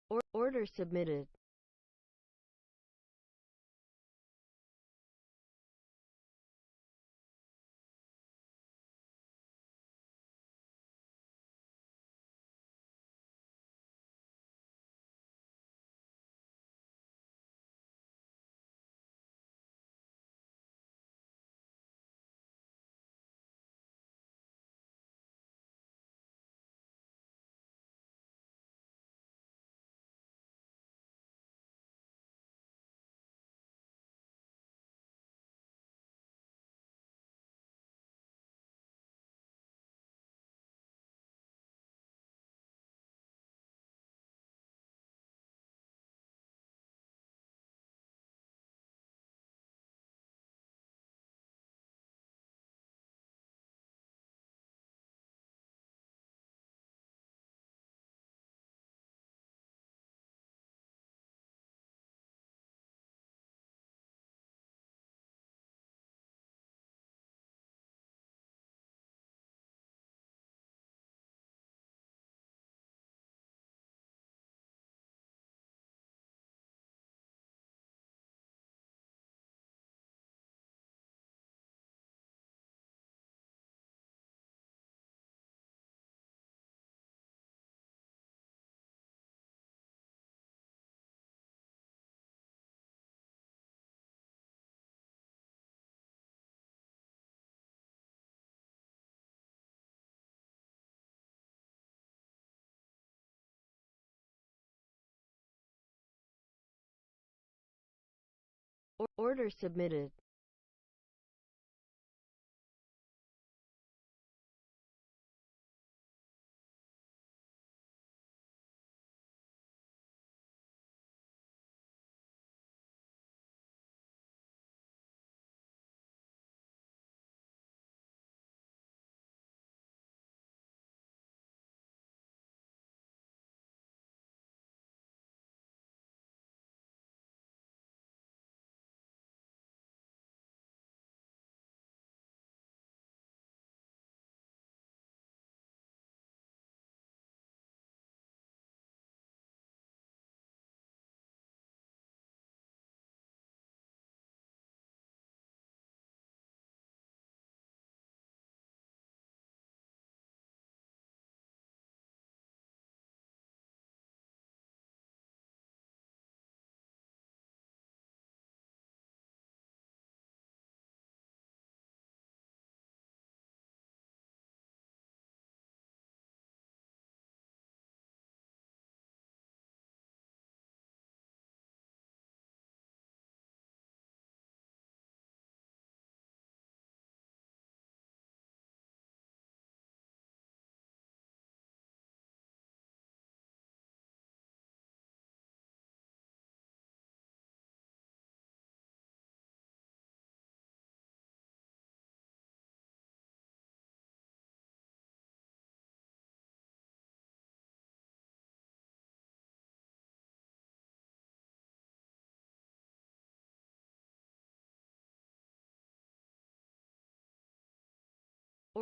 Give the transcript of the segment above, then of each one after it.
Order submitted. Order submitted.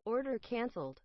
Order canceled.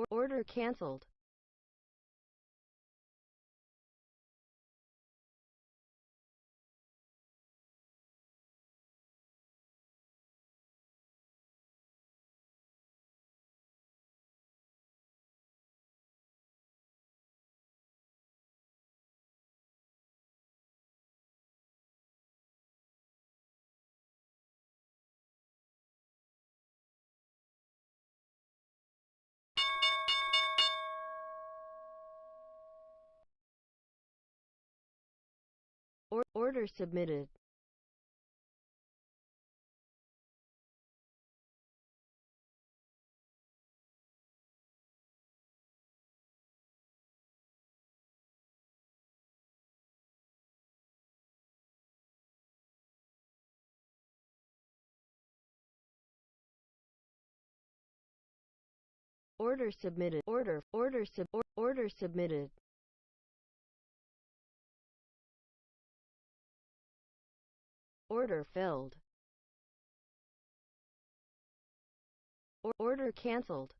Order canceled. Order submitted. Order submitted. Order submitted. Order filled. Order canceled.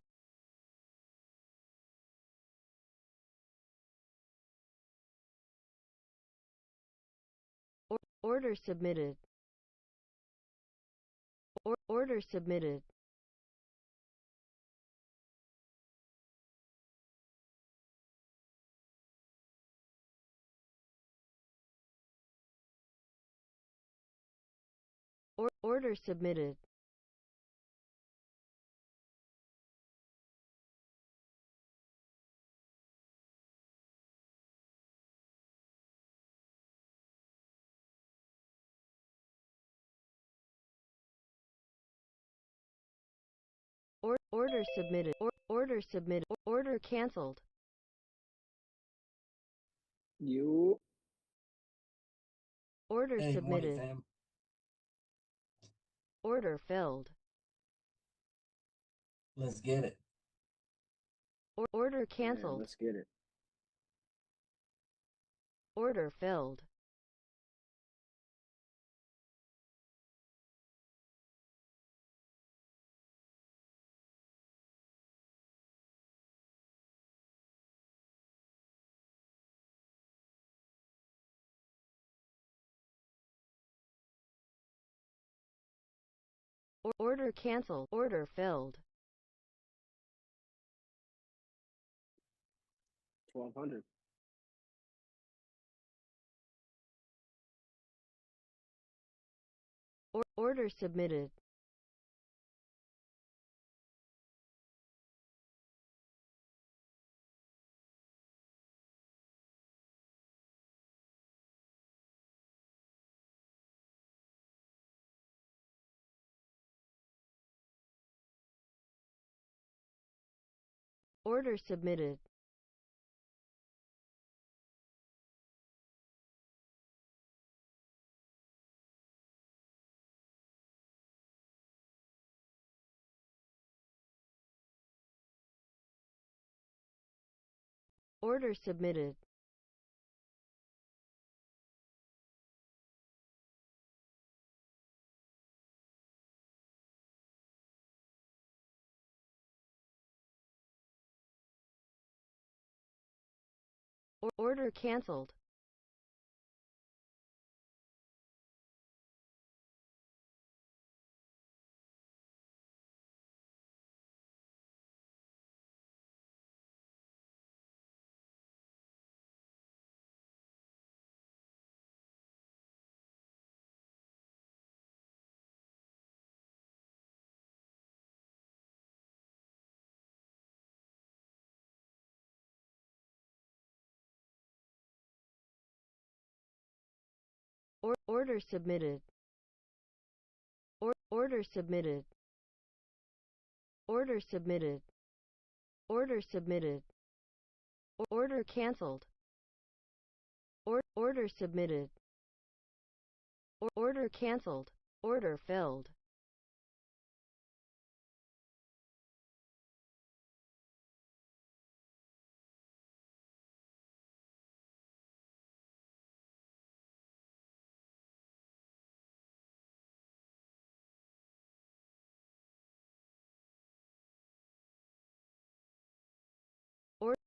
Order submitted. Order submitted. Order submitted. Order submitted. Order submitted. Order canceled. You. Order Hey, morning, submitted. fam. Order filled. Let's get it. Order Yeah, canceled. let's get it. Order filled. Order canceled. Order filled. 1200. Order submitted. Order submitted. Order submitted. Order canceled. Order submitted. Order submitted. Order submitted. Order submitted. Order canceled. Order submitted. Order canceled. Order filled.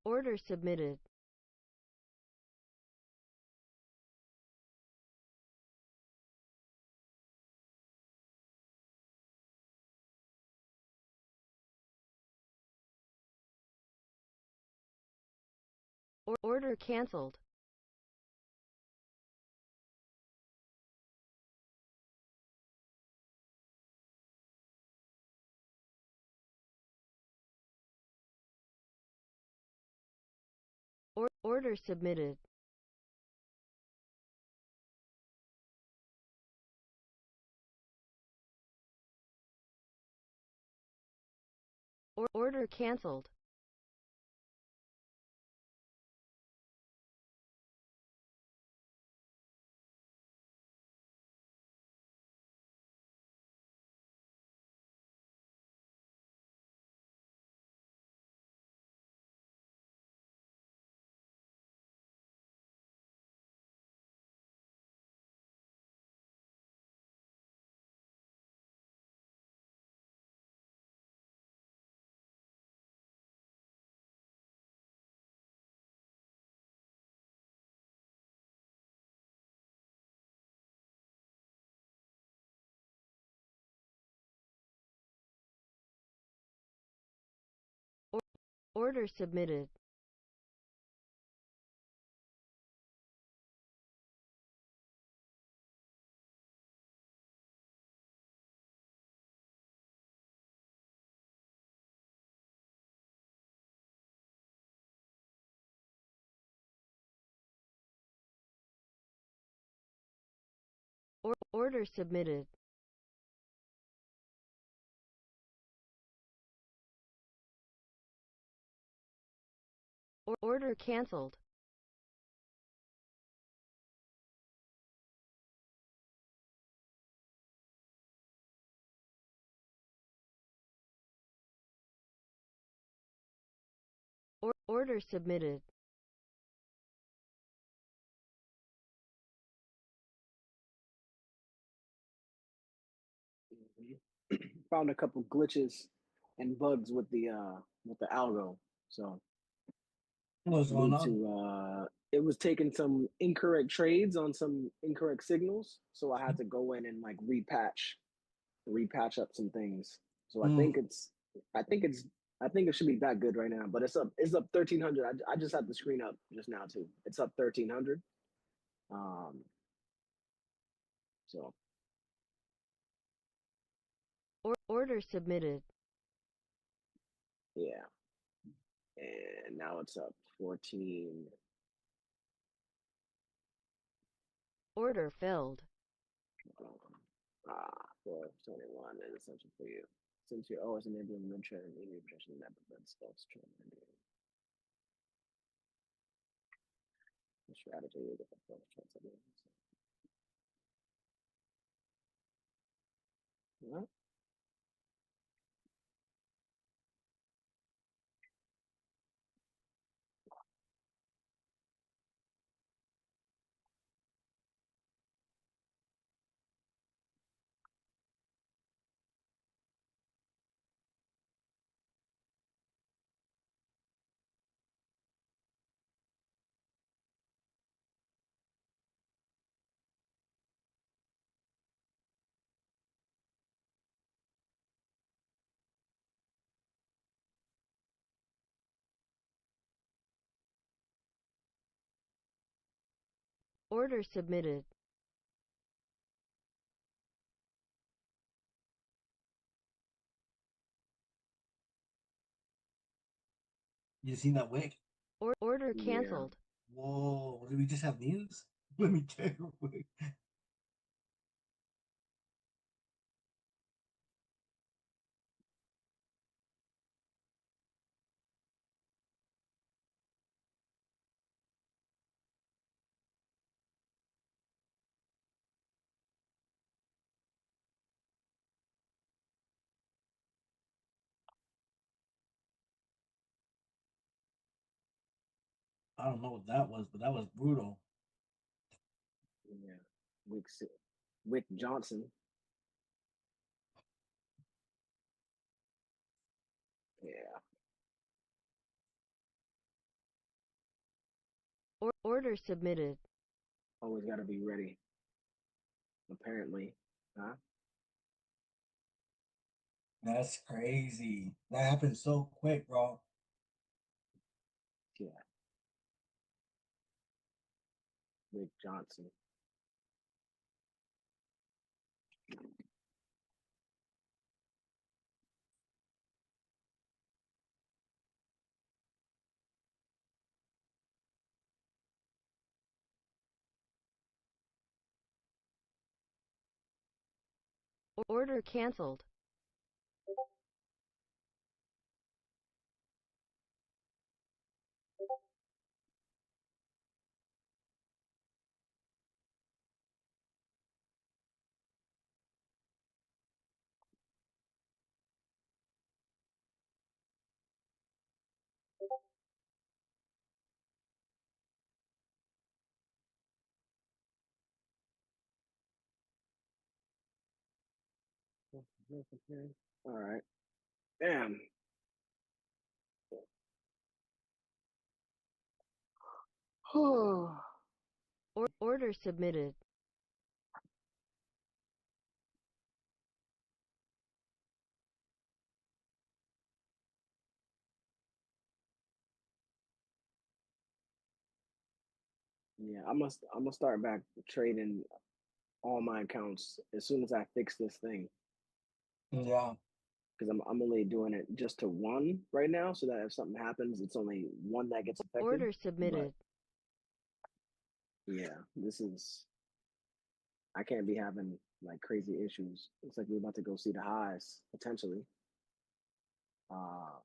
Order submitted. Order canceled. Order submitted. Order canceled. Order submitted. Order submitted. Order canceled. Order submitted. Found a couple glitches and bugs with the algo. So What's going need on? to it was taking some incorrect trades on some incorrect signals. So I had to go in and like repatch up some things. So I think it's I think it should be that good right now. But it's up 1300. I just had the screen up just now too. It's up 1300. Um so Order submitted. yeah. And now it's up 14. Order filled. For 21 is essential for you. Since you're always enabling mid-trend and medium trend that prevents stocks trend. The strategy is the first trend. Yeah. Order submitted. You seen that wick? Order Yeah. canceled. Whoa, did we just have news? Let me check real quick. I don't know what that was, but that was brutal. Yeah. Wick, Wick Johnson. Yeah. Order submitted. Always got to be ready. Apparently. Huh? That's crazy. That happened so quick, bro. Yeah. Wick Johnson. Order canceled. All right. Damn. Order submitted. Yeah, I'm gonna start back trading all my accounts as soon as I fix this thing. Yeah. Because I'm only doing it just to one right now, so that if something happens, it's only one that gets affected. Order But submitted. yeah, I can't be having like crazy issues. Looks like we're about to go see the highs potentially. Uh,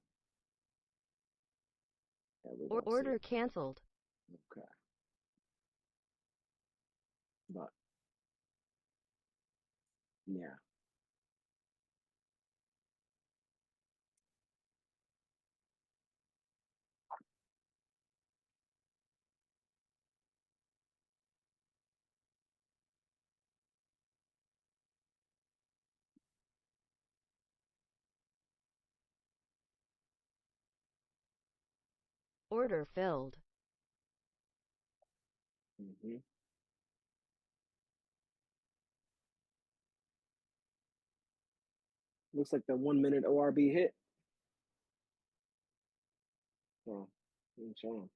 yeah, we're gonna see. Order canceled. Okay, but yeah, Order filled. hmm looks like the 1 minute ORB hit. Oh, ain't showing.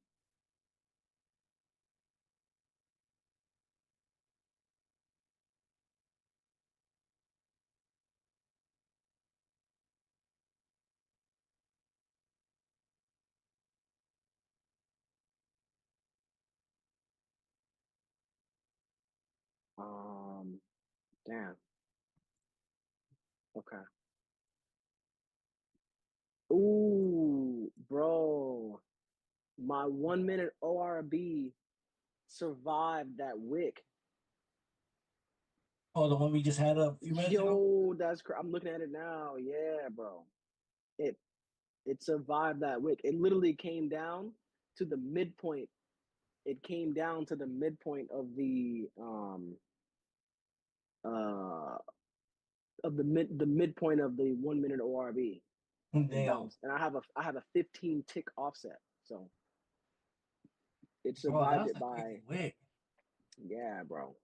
Damn. Okay. Ooh, bro, my 1 minute ORB survived that wick. Oh, the one we just had a few minutes ago? Yo, I'm looking at it now. Yeah, bro. It it survived that wick. It literally came down to the midpoint. It came down to the midpoint uh of the midpoint of the 1 minute ORB and Damn. bounced. And I have a 15 tick offset. So it Bro, that survived was it a crazy by wick. yeah, bro.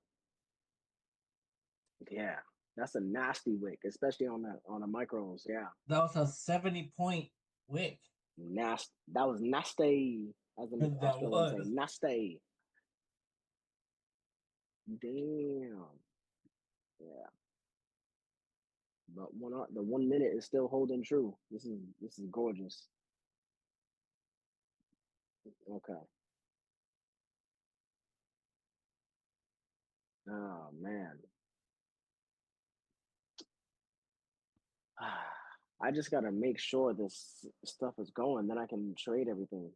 Yeah. That's a nasty wick, especially on the micros. Yeah. That was a 70-point wick. Nasty. That was nasty, as the That Australians say. was. Nasty. Damn. Yeah. But the 1 minute is still holding true. This is gorgeous. Okay. Oh man. I just gotta make sure this stuff is going, then I can trade everything.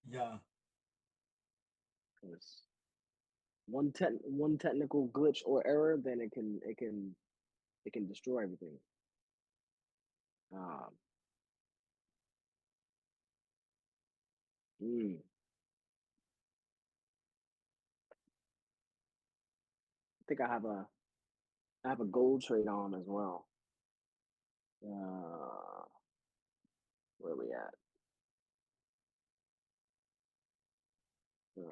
Yeah. Because one technical glitch or error, then it can destroy everything. Um, mm, I think I have a gold trade on as well. Uh, where we at? Uh,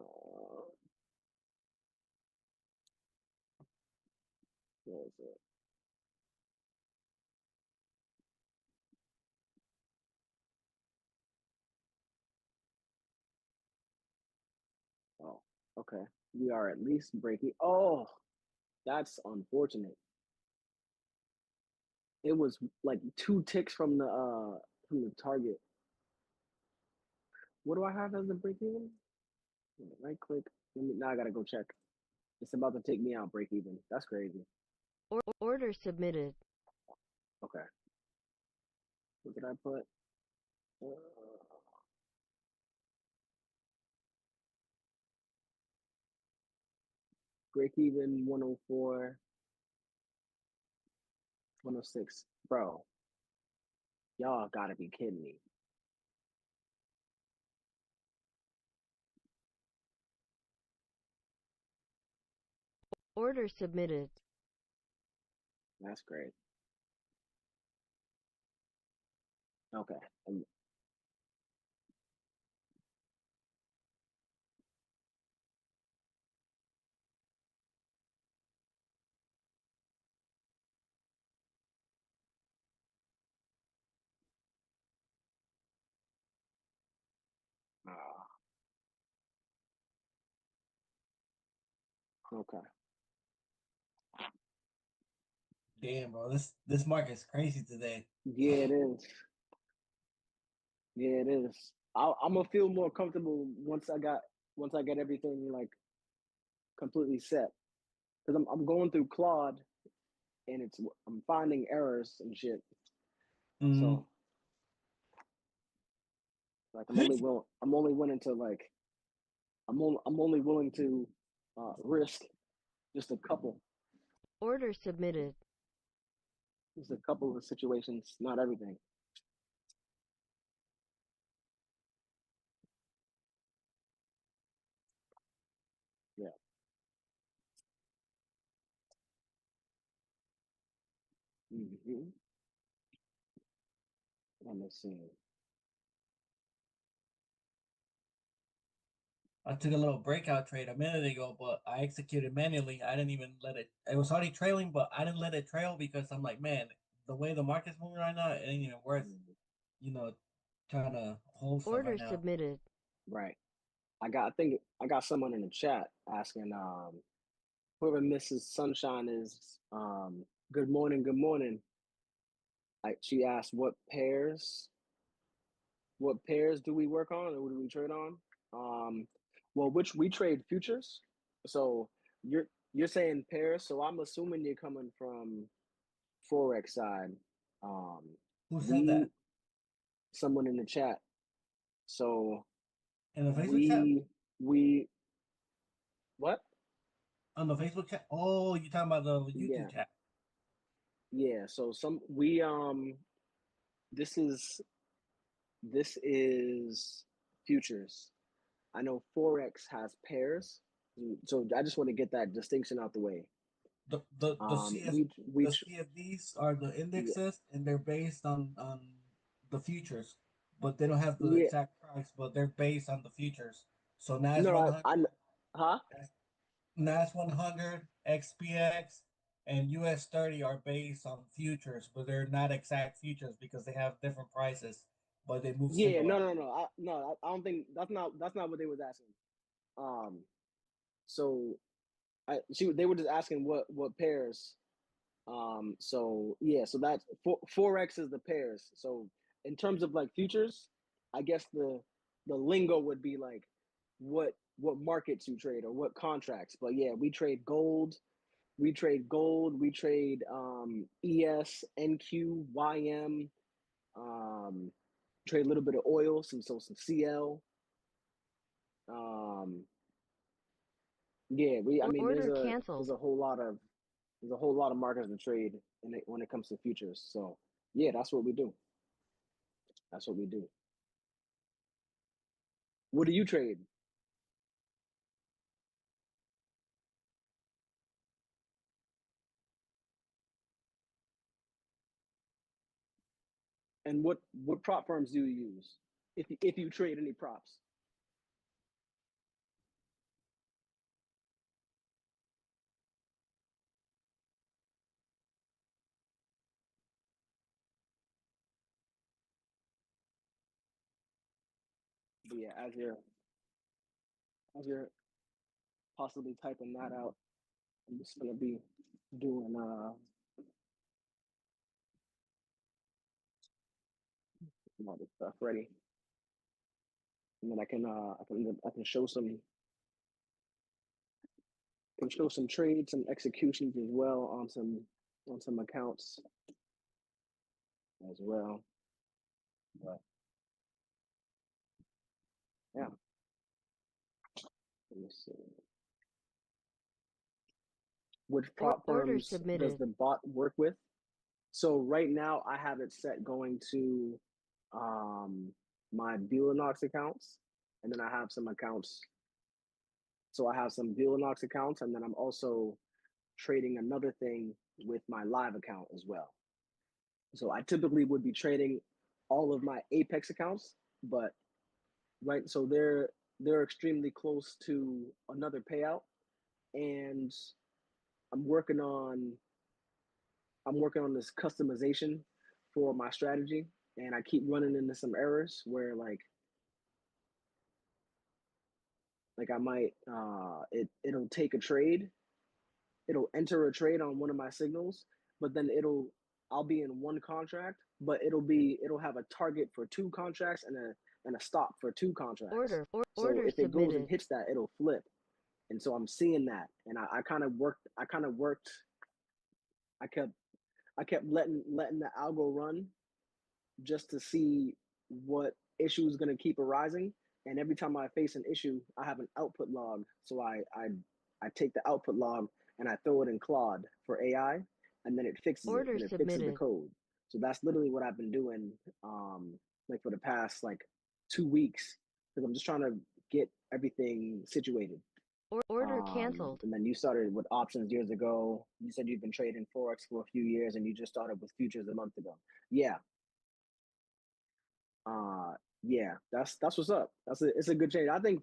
where is it? Oh, okay. We are at least breaking. Oh, that's unfortunate. It was like 2 ticks from the target. What do I have as the break even? Right click. Now I gotta go check. It's about to take me out break even. That's crazy. Order submitted. Okay. What did I put? Uh, break even 104, 106. Bro, y'all gotta be kidding me. Order submitted. That's great. Okay. Okay. Damn, bro, this market's crazy today. Yeah, it is. Yeah, it is. I'm gonna feel more comfortable once I get everything like completely set. Because I'm going through Claude and I'm finding errors and shit. Mm. So like I'm only willing to like I'm only willing to risk just a couple Order submitted. just a couple of situations, not everything. Yeah. Mm-hmm. Let me see. I took a little breakout trade a minute ago, but I executed manually. I didn't even let it. It was already trailing, but I didn't let it trail because I'm like, man, the way the market's moving right now, it ain't even worth, Mm. you know, trying to hold stuff Order right now. submitted. Right. I think I got someone in the chat asking whoever Mrs. Sunshine is, good morning, good morning. She asked what pairs do we work on or what do we trade on? Well, which we trade futures. So you're saying pairs, so I'm assuming you're coming from Forex side. Um, Who said we that? someone in the chat. So In the Facebook chat? we what? On the Facebook chat? Oh, you talking about the YouTube Yeah, chat? yeah. So this is this is futures. I know Forex has pairs, so I just want to get that distinction out the way. The CS We the CFDs are the yeah indexes and they're based on the futures, but they don't have the yeah exact price, but they're based on the futures. So NAS no 100, huh NAS 100, XPX, and US 30 are based on futures, but they're not exact futures because they have different prices, but they move yeah similar. I don't think that's not what they was asking. Um, so they were just asking what pairs. So yeah, so that's Forex is the pairs. So in terms of like futures, I guess the lingo would be like what markets you trade or what contracts. But yeah, we trade ES, NQ, YM, trade a little bit of oil, some CL. Um, yeah, I mean Order there's canceled. a whole lot of markets to trade when it comes to futures. So yeah, that's what we do. That's what we do. What do you trade? And what prop firms do you use? If you trade any props? But yeah, as you're possibly typing that out, I'm just gonna be doing all this stuff ready, and then I can show some trades, some executions as well on some accounts as well. But yeah, let me see. Which prop Order firms does submitted. the bot work with? So right now I have it set going to my Belanox accounts, and then I have some accounts. So I have some Belanox accounts, and then I'm also trading another thing with my live account as well. So I typically would be trading all of my Apex accounts, but right, so they're extremely close to another payout, and I'm working on I'm working on this customization for my strategy, and I keep running into some errors where like I might it'll take a trade, it'll enter a trade on one of my signals, but then I'll be in one contract, but it'll have a target for two contracts and a stop for two contracts. So Order if it goes and submitted. hits that, it'll flip. And so I'm seeing that, and I kind of worked. I kept letting the algo run just to see what issue is going to keep arising. And every time I face an issue, I have an output log. So I take the output log and I throw it in Claude for AI, and then it fixes it Order and it fixes the submitted. code. So that's literally what I've been doing, like for the past like 2 weeks, because I'm just trying to get everything situated. Order canceled. And then you started with options years ago. You said you've been trading forex for a few years, and you just started with futures a month ago. Yeah, uh, yeah, that's what's up. It's a good change. I think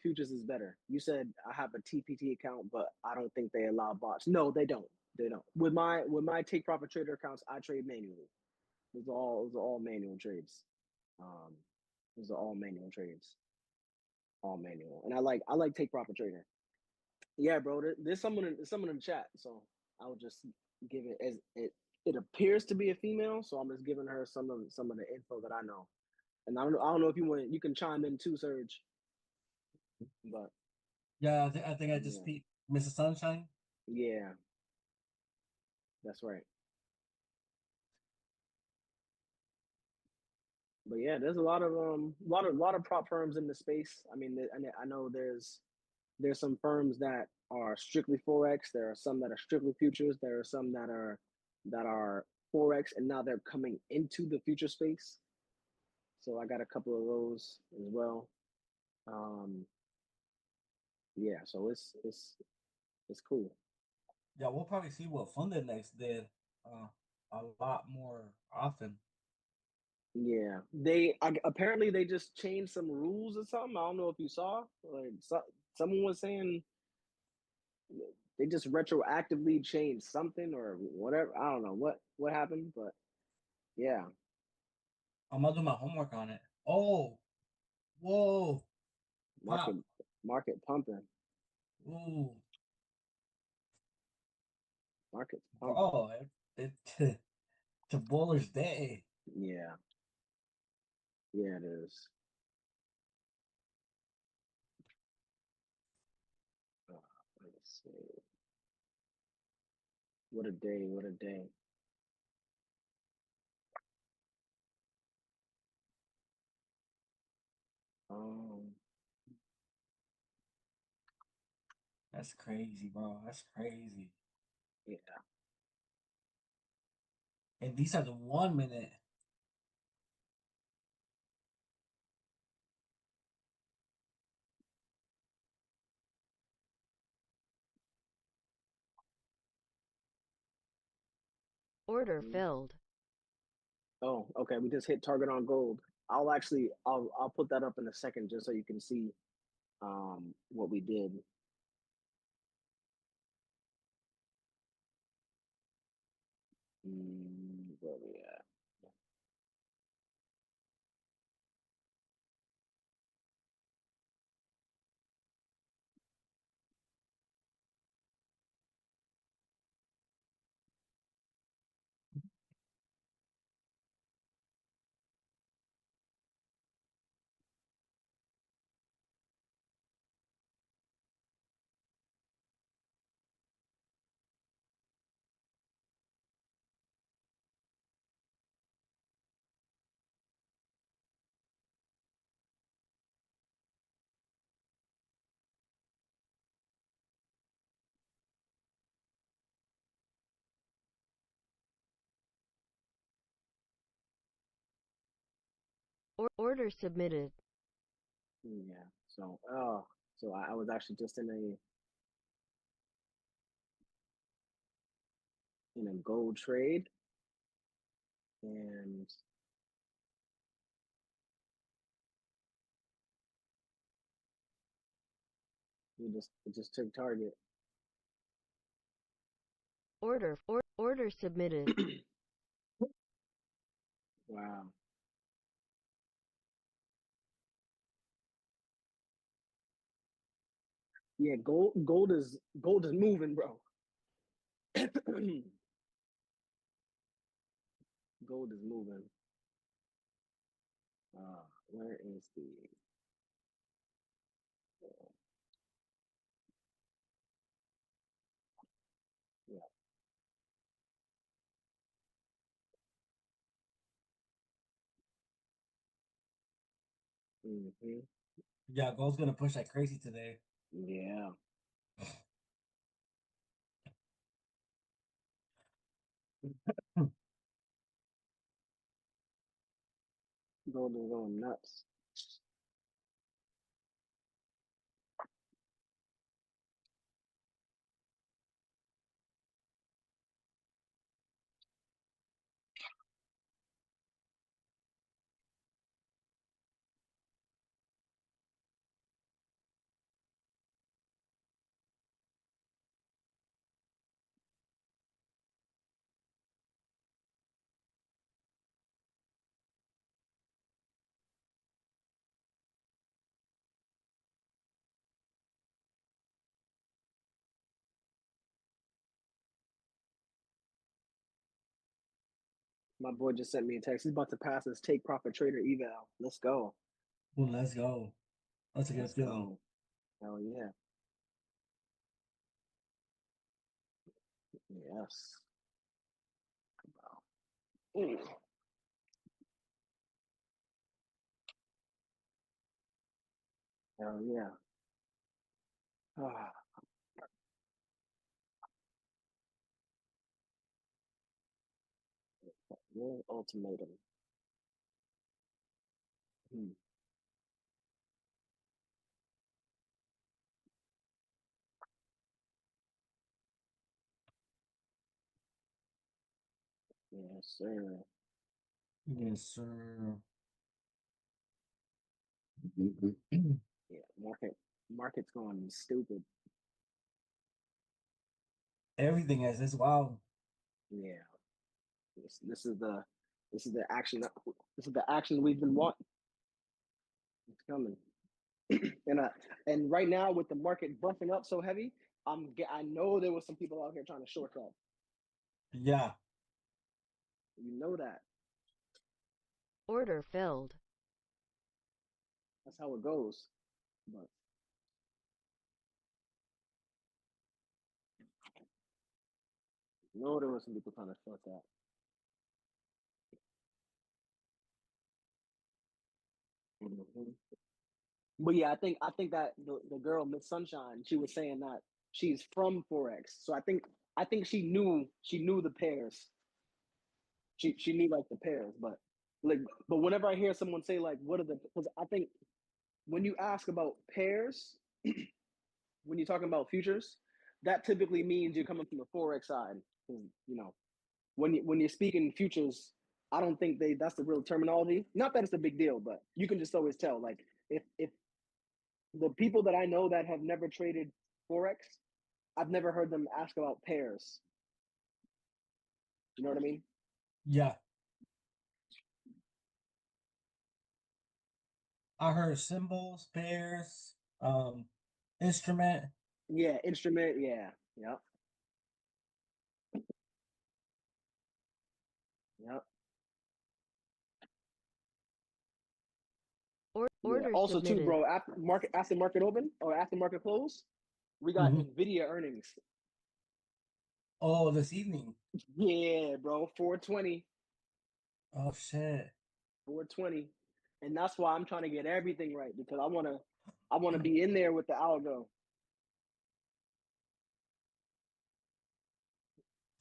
futures is better. You said I have a TPT account, but I don't think they allow bots. No, they don't. They don't. With my take profit trader accounts, I trade manually. Those are all manual trades. Um, those are all manual trades, all manual. And I like take profit trader. Yeah, bro. There's someone in the chat, so I'll just give it as it appears to be a female, so I'm just giving her some of the info that I know. And I don't know if you can chime in too, Serge, but Yeah, I think I just yeah, beat Mrs. Sunshine. yeah, that's right. But yeah, there's a lot of prop firms in the space. I mean, and I know there's some firms that are strictly forex. There are some that are strictly futures. There are some that are forex, and now they're coming into the future space. So I got a couple of those as well. Um, yeah, so it's cool. Yeah, we'll probably see what FUNDEDNEXT did uh, a lot more often. Yeah, apparently they just changed some rules or something. I don't know if you saw. Someone was saying they just retroactively changed something or whatever. I don't know what happened, but yeah, I'm gonna do my homework on it. Oh, whoa, market pop, market pumping, ooh, market's pumping. bro, it's a bullish day. Yeah, yeah, it is. Uh, let's see. What a day! What a day! Um, That's crazy, bro. That's crazy. yeah. And these are the 1 minute. Order Mhm. filled. Oh, okay. We just hit target on gold. I'll put that up in a second just so you can see what we did. Where we at? Order submitted. Yeah. So I was actually just in in a gold trade, and it just took target. Order submitted. Wow. Yeah, gold is moving, bro. Gold is moving. Where is the yeah. Mm-hmm. Yeah, gold's gonna push like crazy today. Yeah. Gold is going nuts. My boy just sent me a text. He's about to pass his take profit trader eval. Let's go. Well, let's go. That's a good Let's feeling. go. Hell yeah. Yes. Wow. Ooh. Hell yeah. Ah, real ultimatum. Hmm. Yes, sir. Yes, sir. Yeah, market's going stupid. Everything is wild. Yeah. This is the action we've been wanting. It's coming. and and right now with the market bumping up so heavy, I know there was some people out here trying to short that. Yeah. You know that. Order filled. That's how it goes. But no, there was some people trying to short that. Mm-hmm. But yeah, I think that the girl Miss Sunshine, she was saying that she's from Forex, so I think she knew the pairs. She knew like the pairs, but whenever I hear someone say like what are the, because I think when you ask about pairs, when you're talking about futures, that typically means you're coming from the Forex side. You know, when you're speaking futures, I don't think that's the real terminology. Not that it's a big deal, but you can just always tell. Like if the people that I know that have never traded Forex, I've never heard them ask about pairs. You know what I mean? Yeah. I heard symbols, pairs, instrument. Yeah, instrument. Yeah, yep, yep. Yeah. Order Also, too, submitted. bro. After market open or after market close, we got Mm-hmm. Nvidia earnings. Oh, this evening. Yeah, bro. 420. Oh shit. 420. And that's why I'm trying to get everything right because I wanna be in there with the algo.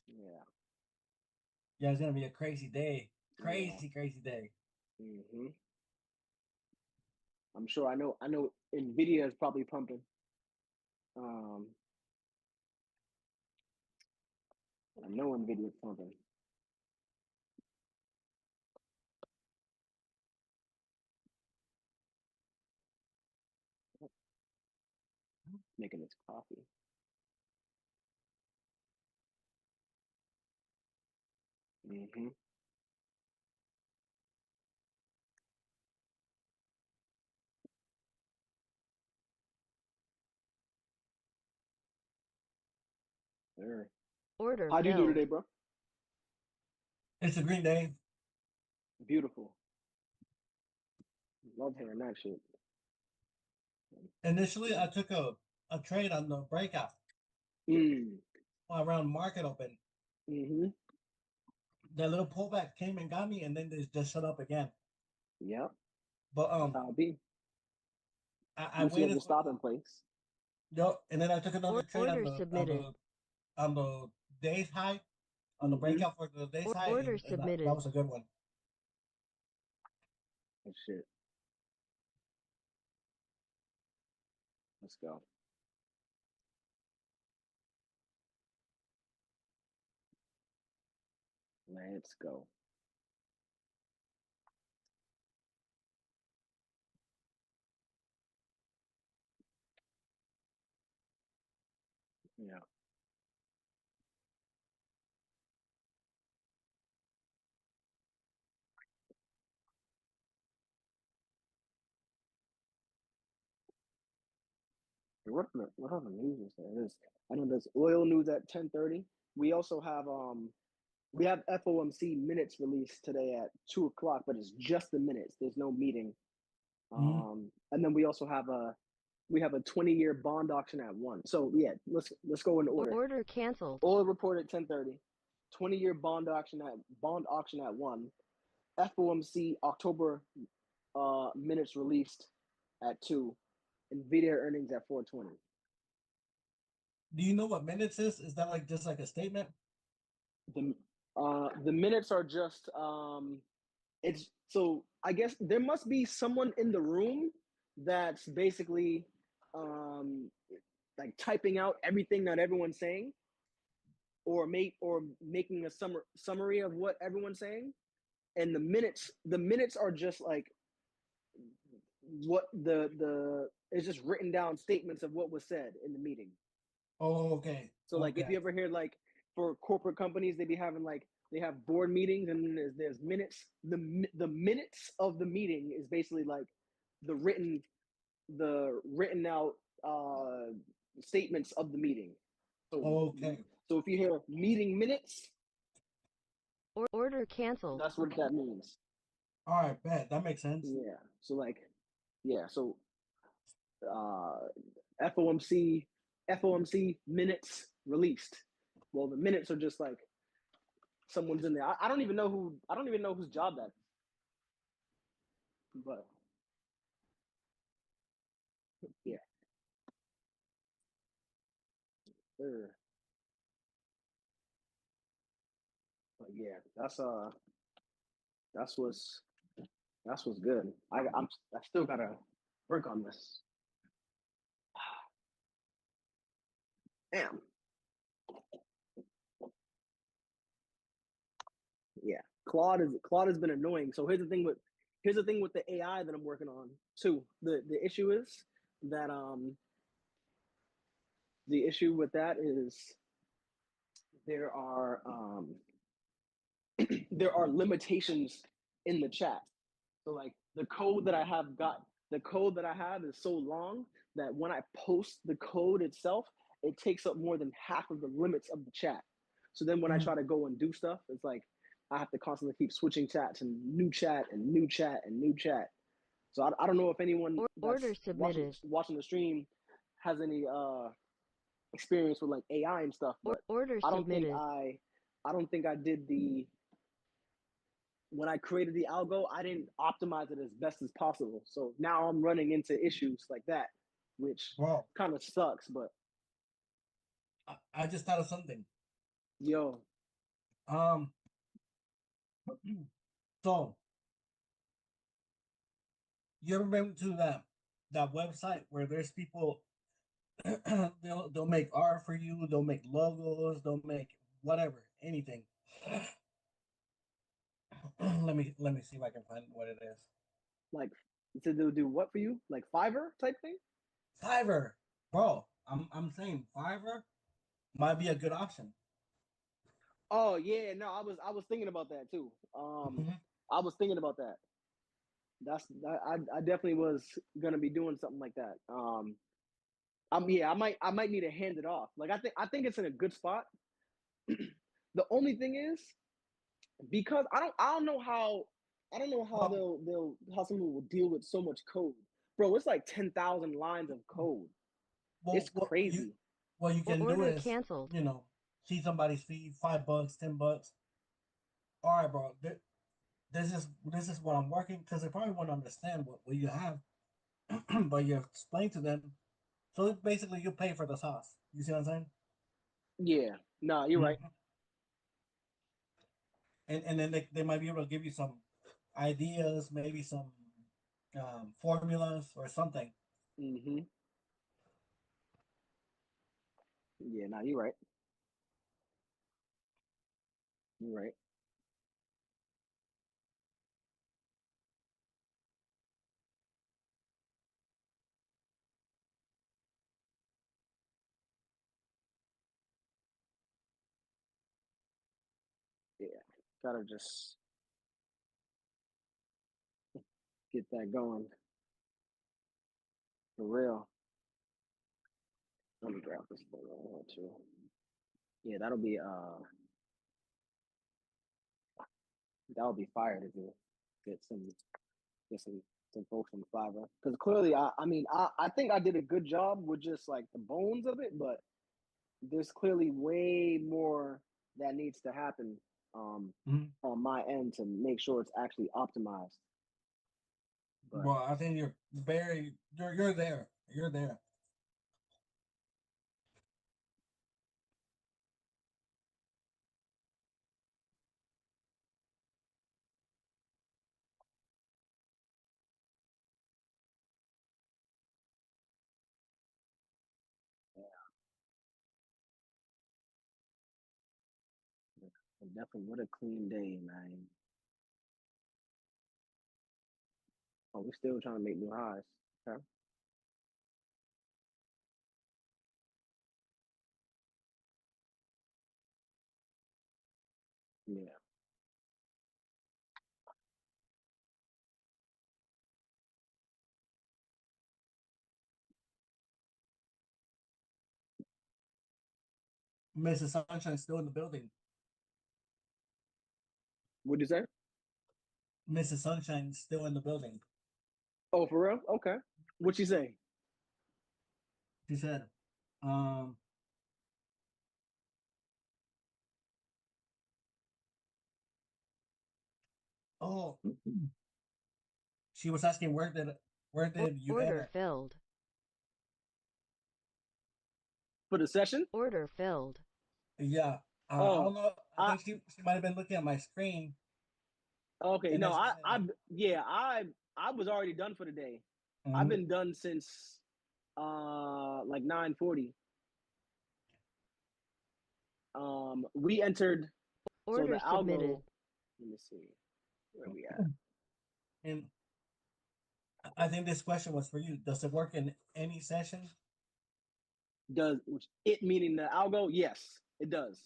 Yeah. Yeah, it's gonna be a crazy day. Yeah. Crazy day. Hmm. I'm sure I know Nvidia is probably pumping. Um I know Nvidia's pumping. Making its coffee. Mm-hmm. There. Order How'd you do filled. today, bro? It's a green day. Beautiful. Love hearing that shit. Initially, I took a trade on the breakout around market open. Mm-hmm. That little pullback came and got me, and then they just shut up again. Yep. But That's how it be. I You see as waited a for stopping place. Yep, and then I took another trade Order submitted. on the day's high, on the breakout for the day's high, Order and that submitted. was a good one. Oh, shit. Let's go. Let's go. Yeah. What other news is there? I know there's oil news at 10:30. We also have we have FOMC minutes released today at 2 o'clock, but it's just the minutes. There's no meeting. And then we also have a 20-year bond auction at 1. So yeah, let's go in order. Order canceled. Oil report at 10:30. 20-year bond auction at 1. FOMC October minutes released at 2. Nvidia earnings at 4:20. Do you know what minutes is? Is that like just like a statement? The minutes are just it's so I guess there must be someone in the room that's basically like typing out everything that everyone's saying, or making a summary of what everyone's saying, and the minutes are just like what the it's just written down statements of what was said in the meeting. Oh, okay. So like if you ever hear like for corporate companies, they be having like they have board meetings, and then there's minutes. The minutes of the meeting is basically like the written out statements of the meeting. So Okay. so if you hear meeting minutes, Order canceled. that's what that means. All right, bet that makes sense. Yeah. So like yeah. So FOMC minutes released. Well, the minutes are just like someone's in there. I don't even know whose job that is. But yeah. But yeah, that's what's good. I still gotta work on this. Damn. Yeah. Claude has been annoying. So here's the thing with the AI that I'm working on too. The issue is that the issue with that is there are there are limitations in the chat. So like the code that I have is so long that when I post the code itself, it takes up more than half of the limits of the chat. So then when I try to go and do stuff, it's like I have to constantly keep switching chats and new chat and new chat and new chat. So I don't know if anyone Order that's submitted. watching the stream has any experience with like AI and stuff, but Order I submitted. don't think I did when I created the algo, I didn't optimize it as best as possible. So now I'm running into issues like that, which kind of sucks. But I just thought of something. Yo. So you ever been to that website where there's people they'll make art for you, they'll make logos, they'll make whatever, anything. let me see if I can find what it is. Like, to do what for you? Like Fiverr type thing? Fiverr, bro. I'm saying Fiverr might be a good option. Oh yeah, no, I was thinking about that too. Mm-hmm. I was thinking about that. I definitely was gonna be doing something like that. Yeah, I might need to hand it off. Like I think it's in a good spot. The only thing is because I don't know how Well, they'll how someone will deal with so much code, bro. It's like 10,000 lines of code. It's what crazy. you can do Order is, canceled. see somebody's fee, $5, $10. All right, bro. This is what I'm working because they probably won't understand what you have, but you explain to them. So basically, you pay for the sauce. You see what I'm saying? Yeah, nah, you're right. Mm-hmm. And then they might be able to give you some ideas, maybe some formulas or something. Mm-hmm. Yeah, nah, you're right. You're right. Yeah, gotta just get that going for real. Let me grab this thing right here too. Yeah, that'll be fire to do. Get some get some folks from Fiverr because clearly I mean I think I did a good job with just like the bones of it, but there's clearly way more that needs to happen Mm-hmm. on my end to make sure it's actually optimized. But Well, I think you're there. You're there. definitely what a clean day, man. Oh, we're still trying to make new highs. Okay. Yeah. Mrs. Sunshine's still in the building. What'd you say? Mrs. Sunshine's still in the building. Oh, for real? Okay. What'd you say? She said, um, "Oh, she was asking where did you Order enter?" filled. For the session? Order filled. Yeah, I Oh, don't know. I I think she might have been looking at my screen, okay. and No, then she said, yeah, I was already done for the day. I've mm-hmm. been done since like 9:40. We entered so the Order algo, submitted. let me see where we at. And I think this question was for you. Does it work in any session? Does it meaning the algo? Yes, it does.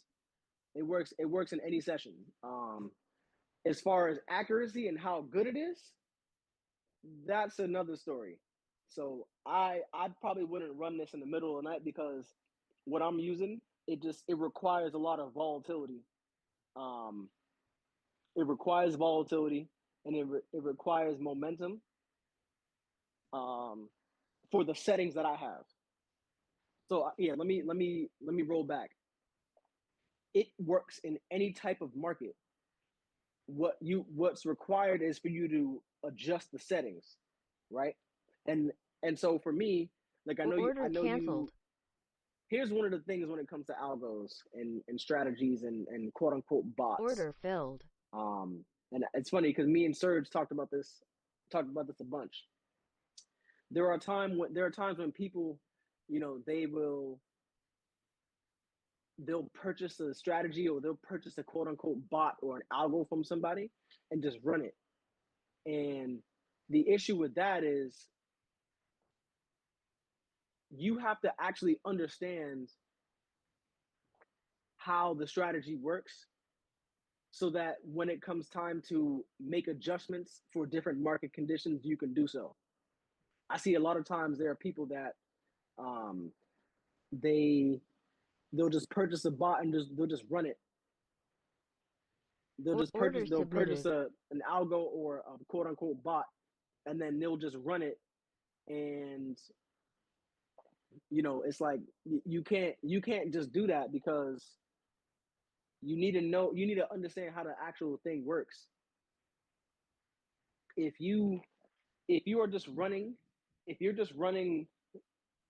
It works in any session. As far as accuracy and how good it is, that's another story. So I probably wouldn't run this in the middle of the night because what I'm using, it requires a lot of volatility. Um, it requires volatility and it requires momentum um, for the settings that I have. So yeah, let me roll back. It works in any type of market. What's required is for you to adjust the settings, right? And and so for me, like I Order know you. canceled. Here's one of the things when it comes to algos and strategies and quote unquote bots. Order filled. And it's funny because me and Serge talked about this a bunch. There are times when people, they will they'll purchase a strategy or they'll purchase a quote unquote bot or an algo from somebody and just run it. And the issue with that is you have to actually understand how the strategy works so that when it comes time to make adjustments for different market conditions, you can do so. I see a lot of times there are people that they'll just purchase a bot and they'll just run it. They'll just Order purchase submitted. an algo or a quote unquote bot, and then they'll just run it. And it's like you can't just do that, because you need to understand how the actual thing works. If you're just running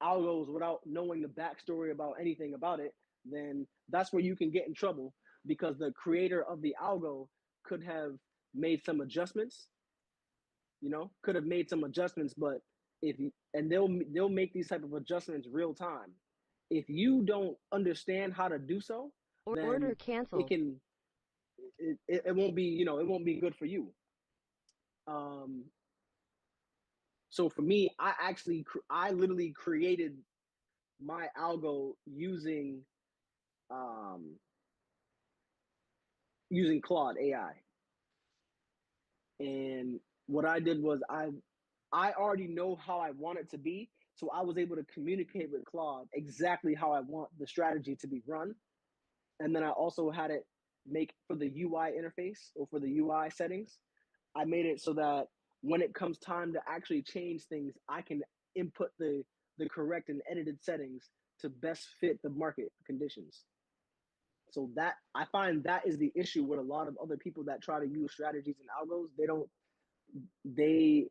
algos without knowing the backstory about anything about it, then that's where you can get in trouble, because the creator of the algo could have made some adjustments, but they'll make these type of adjustments real time. If you don't understand how to do so, Order then it canceled. can it won't be it won't be good for you. So for me, I literally created my algo using Claude AI. And what I did was I already know how I want it to be, so I was able to communicate with Claude exactly how I want the strategy to be run. And then I also had it make, for the UI interface or for the UI settings, I made it so that when it comes time to actually change things, I can input the correct and edited settings to best fit the market conditions. So that, I find that is the issue with a lot of other people that try to use strategies and algos. They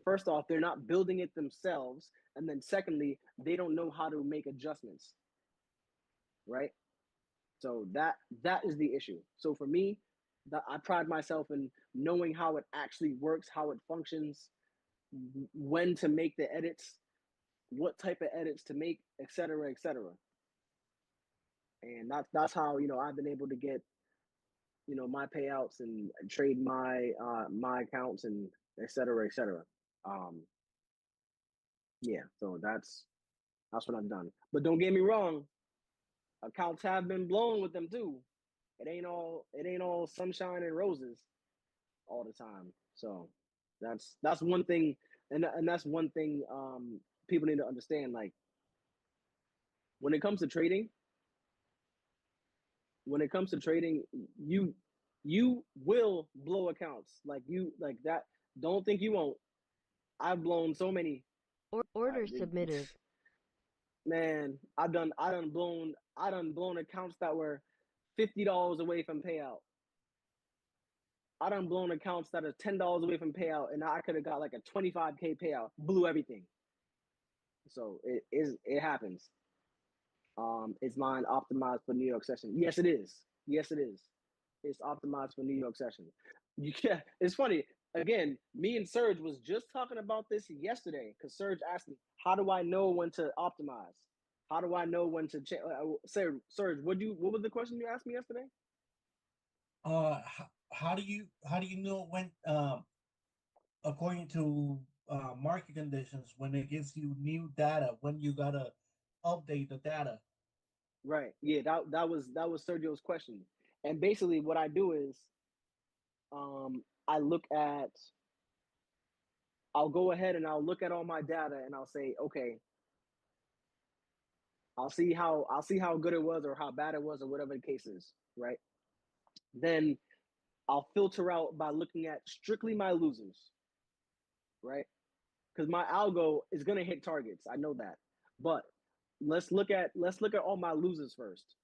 first off, they're not building it themselves, and then secondly, they don't know how to make adjustments, right? So that is the issue. So for me, I pride myself in knowing how it actually works, how it functions, when to make the edits, what type of edits to make, et cetera, et cetera. And that's how I've been able to get my payouts and trade my accounts and et cetera, et cetera. Um, yeah, so that's what I've done. But don't get me wrong, accounts have been blown with them too. It ain't all sunshine and roses all the time. So that's one thing, and that's one thing people need to understand. Like when it comes to trading, you will blow accounts like that. Don't think you won't. I've blown so many. Order submitted. Man, I done blown accounts that were $50 away from payout. I done blown accounts that are $10 away from payout, and I could have got like a 25K payout. Blew everything. So it happens. Is mine optimized for New York session? Yes, it is. Yes, it is. It's optimized for New York session. Yeah, it's funny. Again, me and Serge was just talking about this yesterday, because Serge asked me, "How do I know when to optimize? How do I know when to check?" Serge, what was the question you asked me yesterday? How do you know when according to market conditions, when it gives you new data, when you gotta update the data? Right. Yeah, that was Sergio's question. And basically what I do is I look at I'll go ahead and I'll look at all my data and I'll say, okay, I'll see how good it was or how bad it was or whatever the case is, right? Then I'll filter out by looking at strictly my losers, right? Because my algo is gonna hit targets. I know that. But let's look at all my losers first.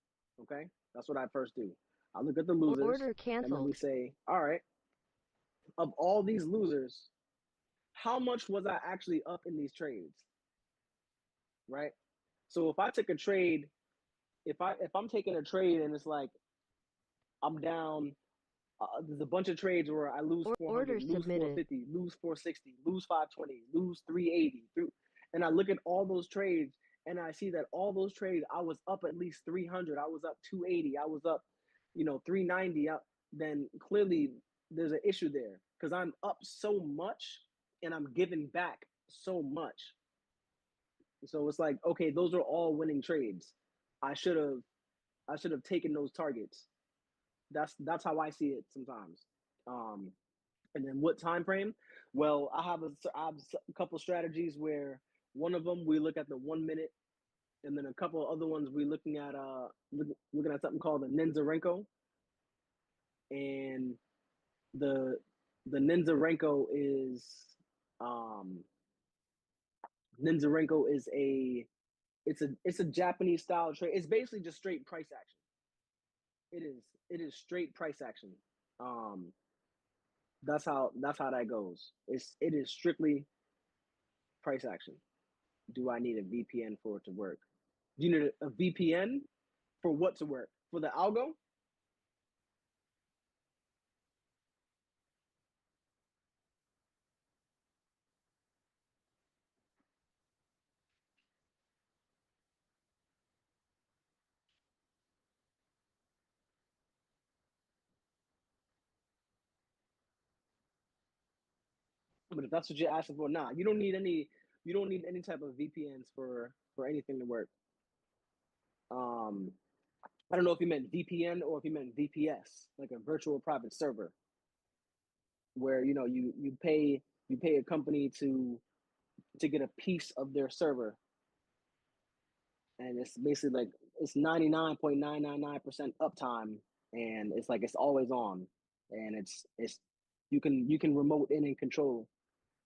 Okay? That's what I first do. I look at the losers Order and then we canceled. say, all right, of all these losers, how much was I actually up in these trades? Right? So if I take a trade, if I'm taking a trade and it's like I'm down, there's a bunch of trades where I lose 400, Order lose submitted. 450, lose 460, lose 520, lose 380, and I look at all those trades and I see that all those trades, I was up at least 300, I was up 280, I was up, 390, then clearly there's an issue there because I'm up so much and I'm giving back so much. So it's like, okay, those are all winning trades. I should have taken those targets. That's how I see it sometimes. And then what time frame? Well, I have a couple strategies where one of them we look at the 1 minute, and then a couple of other ones we looking at something called the Ninja, and the Ninja is it's a Japanese style trade. It's basically just straight price action. It is straight price action. That's how that goes. It is strictly price action. Do I need a VPN for it to work? Do you need a VPN for what to work? For the algo? But if that's what you're asking for, nah, you don't need any. You don't need any type of VPNs for anything to work. I don't know if you meant VPN or if you meant VPS, like a virtual private server, where you pay a company to get a piece of their server, and it's basically like it's 99.999% uptime, and it's like it's always on, and it's you can remote in and control,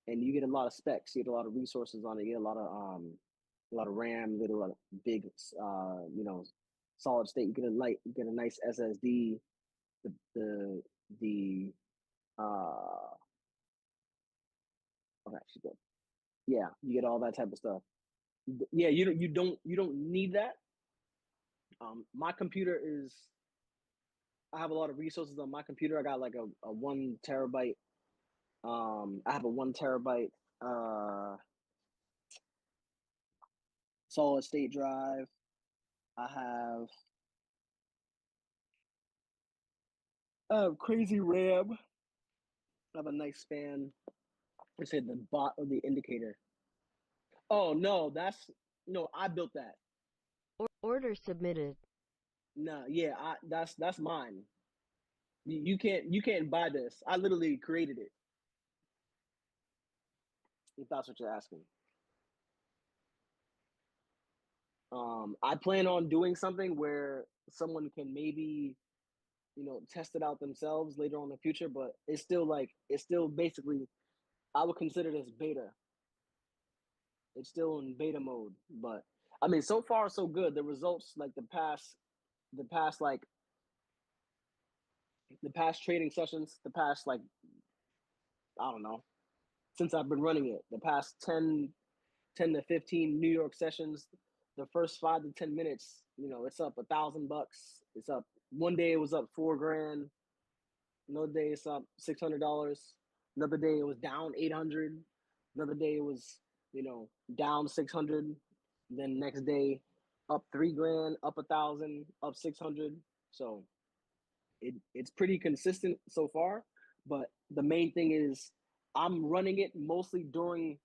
and you get a lot of specs, you get a lot of resources on it, you get a lot of RAM, you get a lot of big solid state, you get a nice SSD, the okay, yeah, you get all that type of stuff. Yeah, you don't need that. My computer is I have a lot of resources on my computer. I got like a 1 terabyte. I have a 1 terabyte solid state drive. I have crazy RAM. I have a nice fan. I said the bot of the indicator. Oh no, I built that. Order submitted. No, yeah, that's mine. You can't buy this. I literally created it. If that's what you're asking. I plan on doing something where someone can maybe test it out themselves later on in the future, but it's still basically I would consider this beta. It's still in beta mode, but I mean, so far so good. The results, like the past like the past trading sessions, the past like I don't know, since I've been running it, the past 10 to 15 New York sessions, the first 5 to 10 minutes, it's up $1,000. It's up. One day it was up $4 grand. Another day it's up $600. Another day it was down 800. Another day it was, down 600. Then next day up 3 grand, up 1,000, up 600. So it's pretty consistent so far. But the main thing is I'm running it mostly during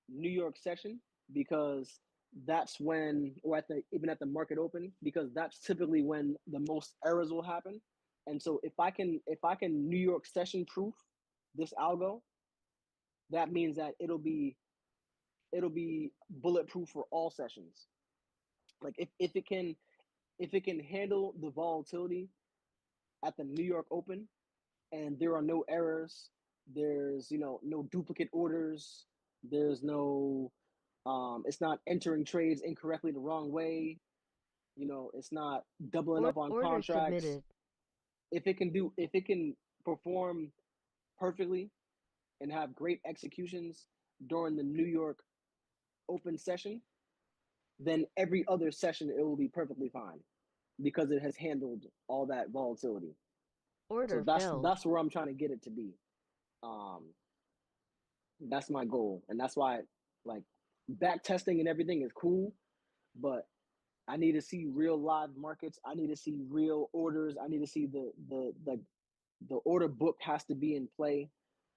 New York session because that's when, or even at the market open, because that's typically when the most errors will happen. And so if I can New York session proof this algo, that means that it'll be bulletproof for all sessions. Like if it can handle the volatility at the New York Open, and there are no errors, there's no duplicate orders, there's no it's not entering trades incorrectly the wrong way, it's not doubling up on Order contracts. submitted. If it can perform perfectly and have great executions during the New York Open session, then every other session it will be perfectly fine because it has handled all that volatility. So Order failed. that's where I'm trying to get it to be. That's my goal, and that's why like back testing and everything is cool, but I need to see real live markets. I need to see real orders. I need to see the order book has to be in play,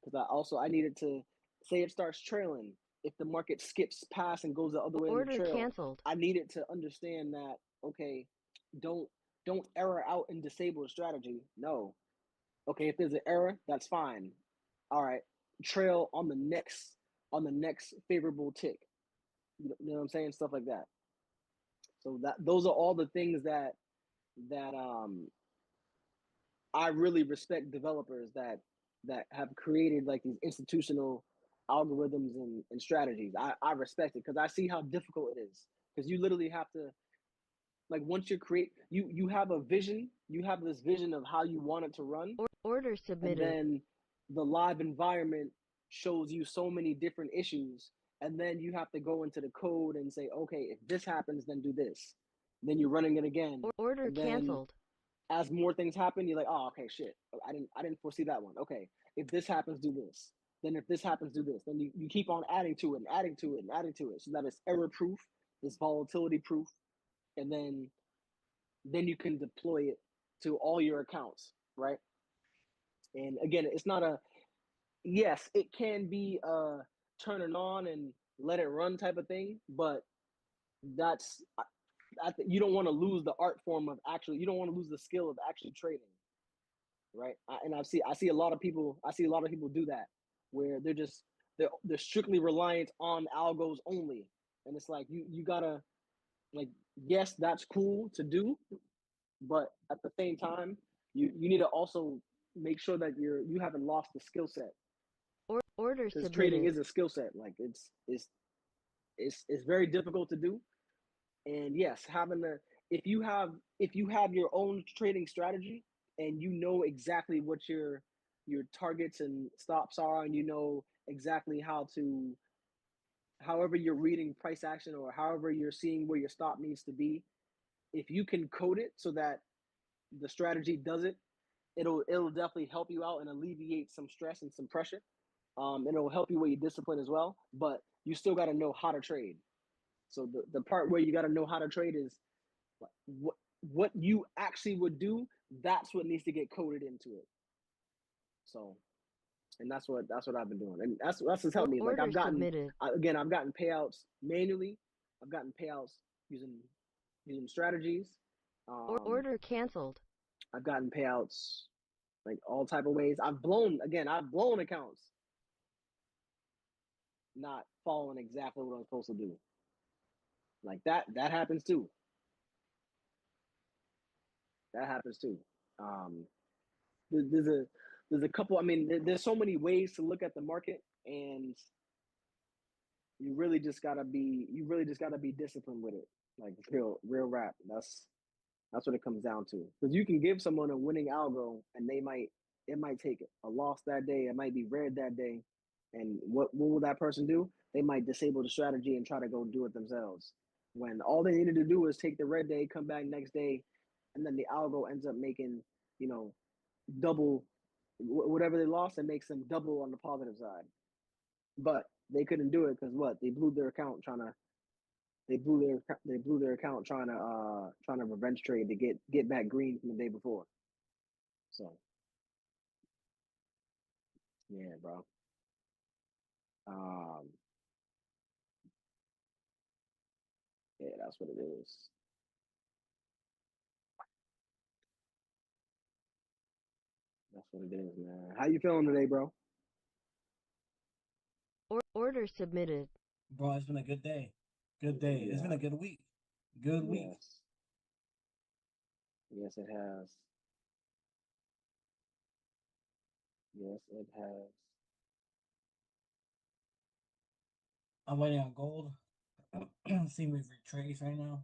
because I needed to say it starts trailing. If the market skips past and goes the other way in the Order trail, canceled. I needed to understand that, okay, don't error out and disable the strategy. No. Okay, if there's an error, that's fine. All right, trail on the next favorable tick. You know what I'm saying? Stuff like that. So those are all the things that I really respect developers that have created like these institutional algorithms and strategies. I respect it because I see how difficult it is. Because you literally have to, like, once you have a vision, you have this vision of how you want it to run, Order and submitted. then the live environment shows you so many different issues, and then you have to go into the code and say, okay, if this happens, then do this. Then you're running it again, Order and then canceled. as more things happen, you're like, oh, okay, shit, I didn't foresee that one. Okay, if this happens, do this. Then if this happens, do this. Then you keep on adding to it and adding to it and adding to it, so that it's error proof, it's volatility proof, and then you can deploy it to all your accounts, right? And again, it's not a, yes, it can be a turn it on and let it run type of thing, but that's you don't want to lose the art form of actually, you don't want to lose the skill of actually trading, right? And I see a lot of people, do that, where they're strictly reliant on algos only, and it's like you gotta, like, yes, that's cool to do, but at the same time, you need to also make sure that you haven't lost the skill set, Order because trading submitted. is a skill set. Like, it's very difficult to do. And yes, having the if you have your own trading strategy, and you know exactly what your targets and stops are, and you know exactly how to, however you're reading price action, or however you're seeing where your stop needs to be, if you can code it so that the strategy does it, it'll definitely help you out and alleviate some stress and some pressure. It'll help you with your discipline as well, but you still got to know how to trade. So the part where you got to know how to trade is what you actually would do. That's what needs to get coded into it. So, and that's what I've been doing, and that's what's helped me. Like, Order submitted. I've gotten payouts manually. I've gotten payouts using strategies. Order canceled. I've gotten payouts like all type of ways. I've blown accounts not following exactly what I'm supposed to do. Like, that happens too. That happens too. Um, there's a couple. I mean, there's so many ways to look at the market, and you really just gotta be disciplined with it. Like, real rap. That's what it comes down to. Because you can give someone a winning algo, and it might take a loss that day. It might be red that day, and what will that person do? They might disable the strategy and try to go do it themselves. When all they needed to do was take the red day, come back next day, and then the algo ends up making, you know, double whatever they lost, and makes them double on the positive side. But they couldn't do it because what? They blew their account trying to they blew their account trying to revenge trade to get back green from the day before. So yeah, bro. Um, yeah, that's what it is. That's what it is, man. How you feeling today, bro? Order submitted. Bro, it's been a good day. Good day. It's been Yeah. a good week. Good week. Yes. Yes, it has. Yes, it has. I'm waiting on gold. See me retrace right now.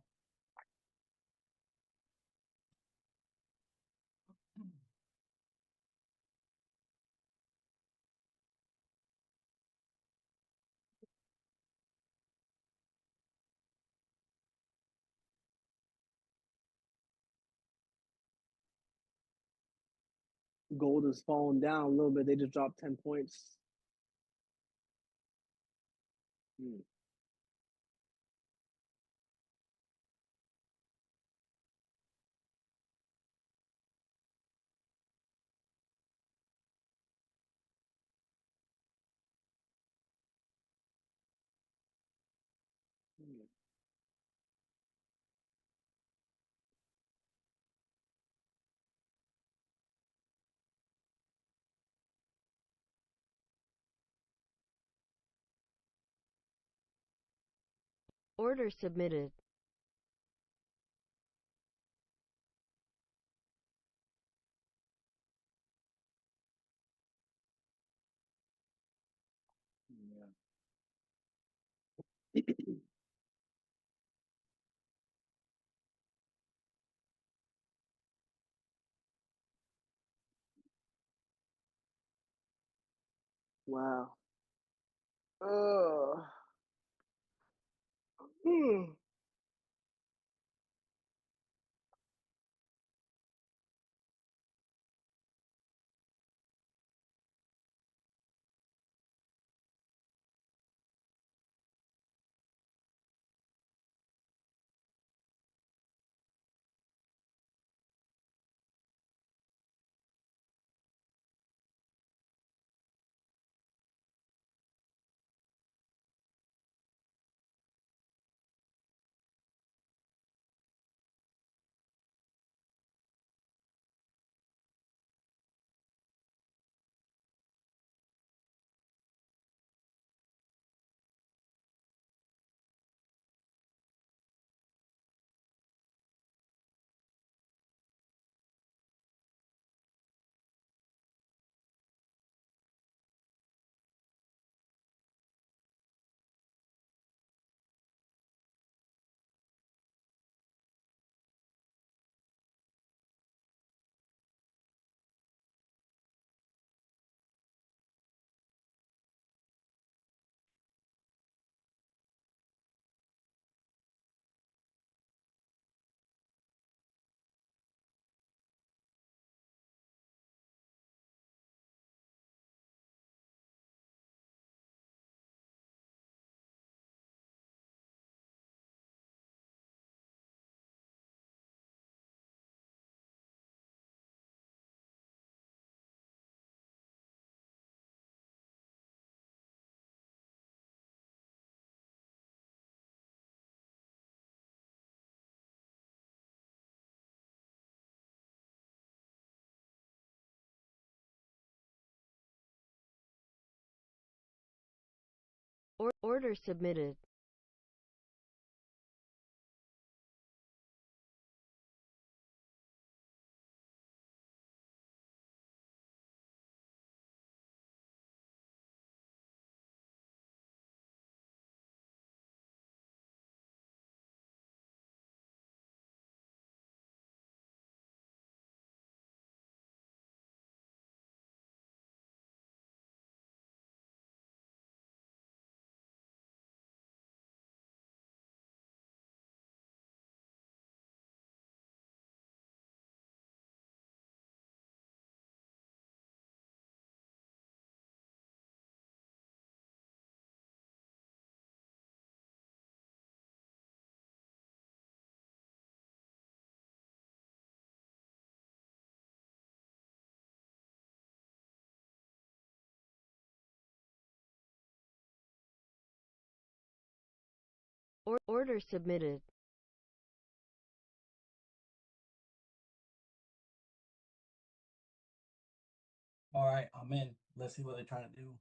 Gold has fallen down a little bit. They just dropped 10 points. Hmm. Order submitted. Yeah. Wow. Uh, hmm. Order submitted. Order submitted. All right, I'm in. Let's see what they're trying to do.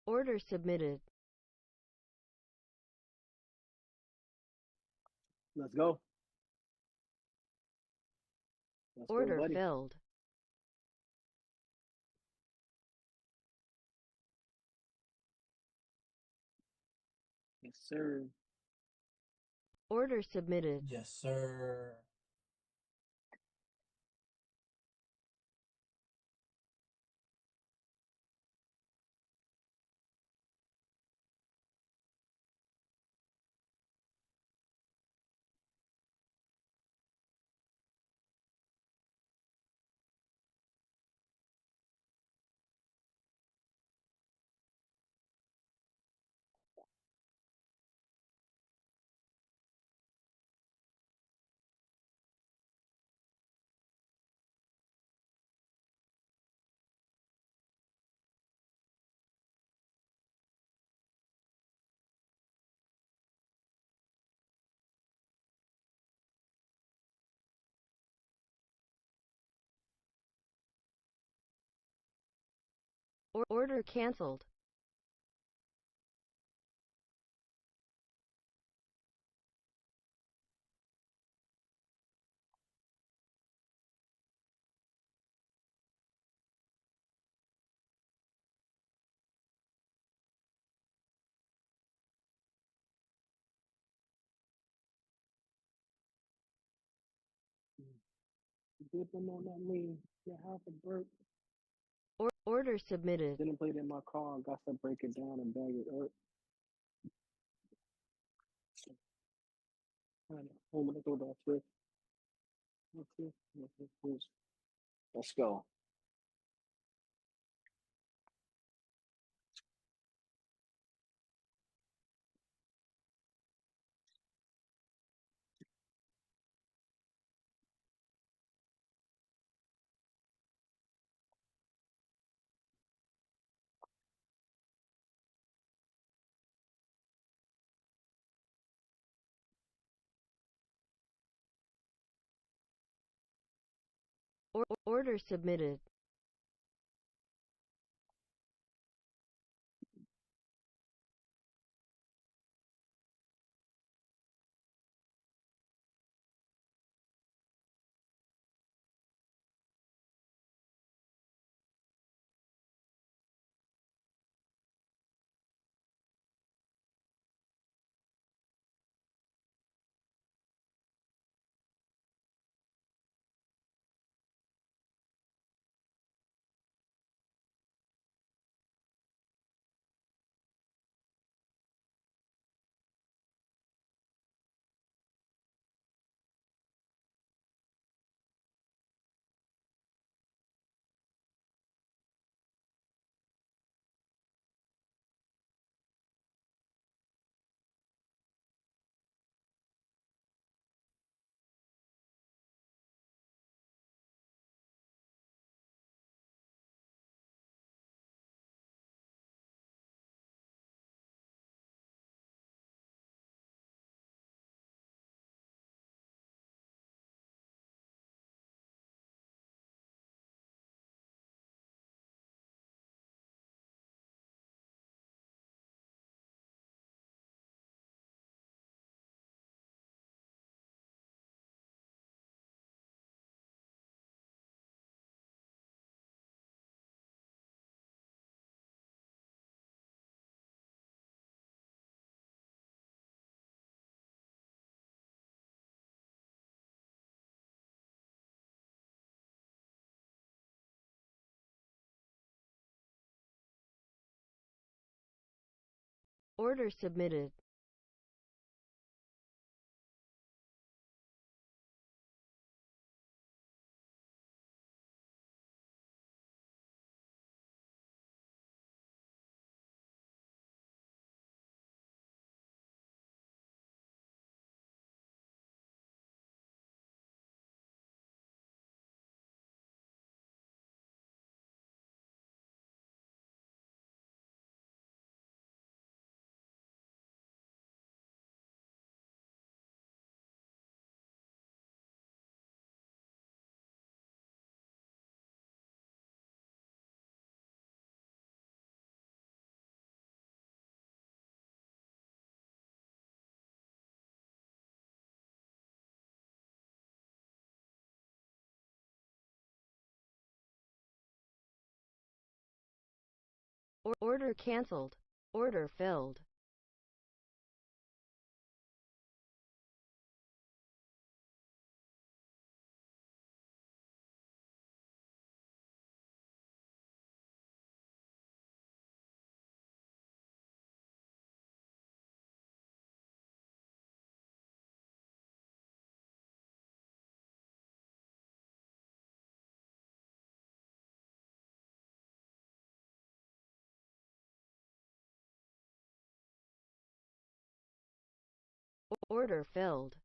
Order submitted. Let's go. Let's go, Order buddy. filled. Yes, sir. Order submitted. Yes, sir. Order canceled. Dipping on that lean. Your half a burp. Order submitted. Didn't play it in my car. Got to break it down and bag it up. Home of the door about thrift. Let's go. Order submitted. Order submitted. Order canceled. Order filled. Order filled.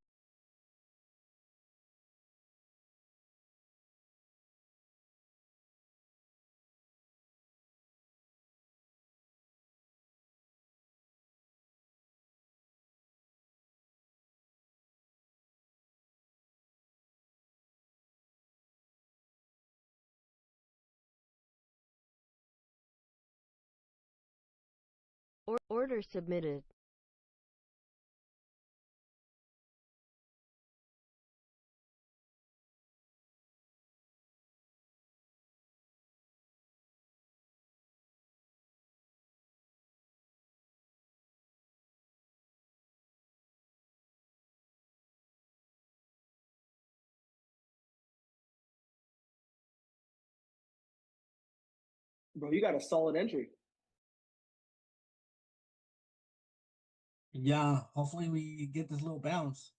Order submitted. Bro, you got a solid entry. Yeah, hopefully we get this little bounce.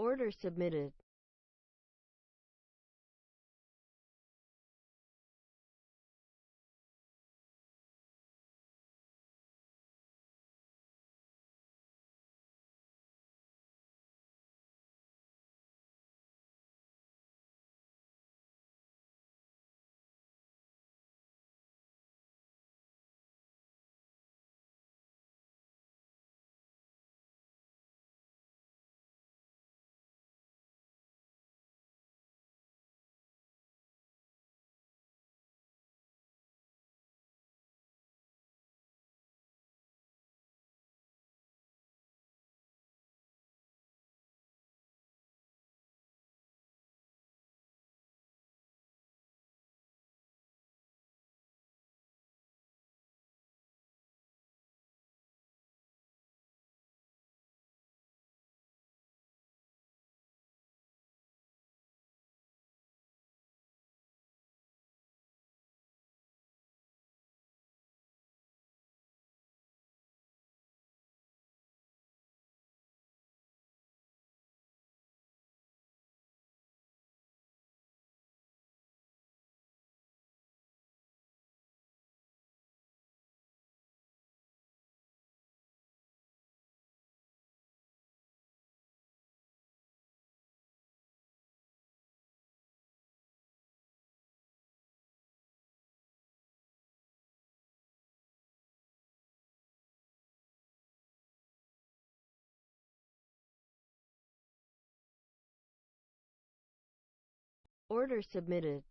Order submitted. Order submitted.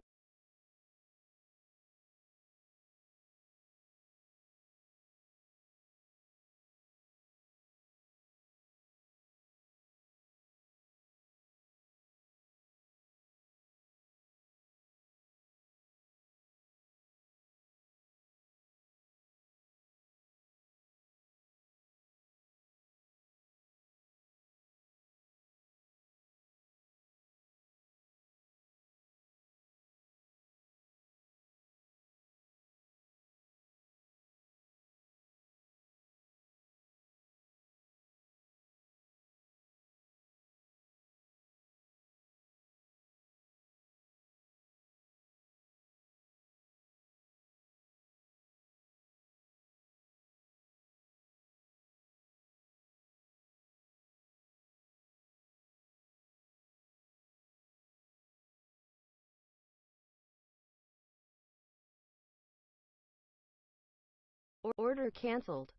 Order canceled.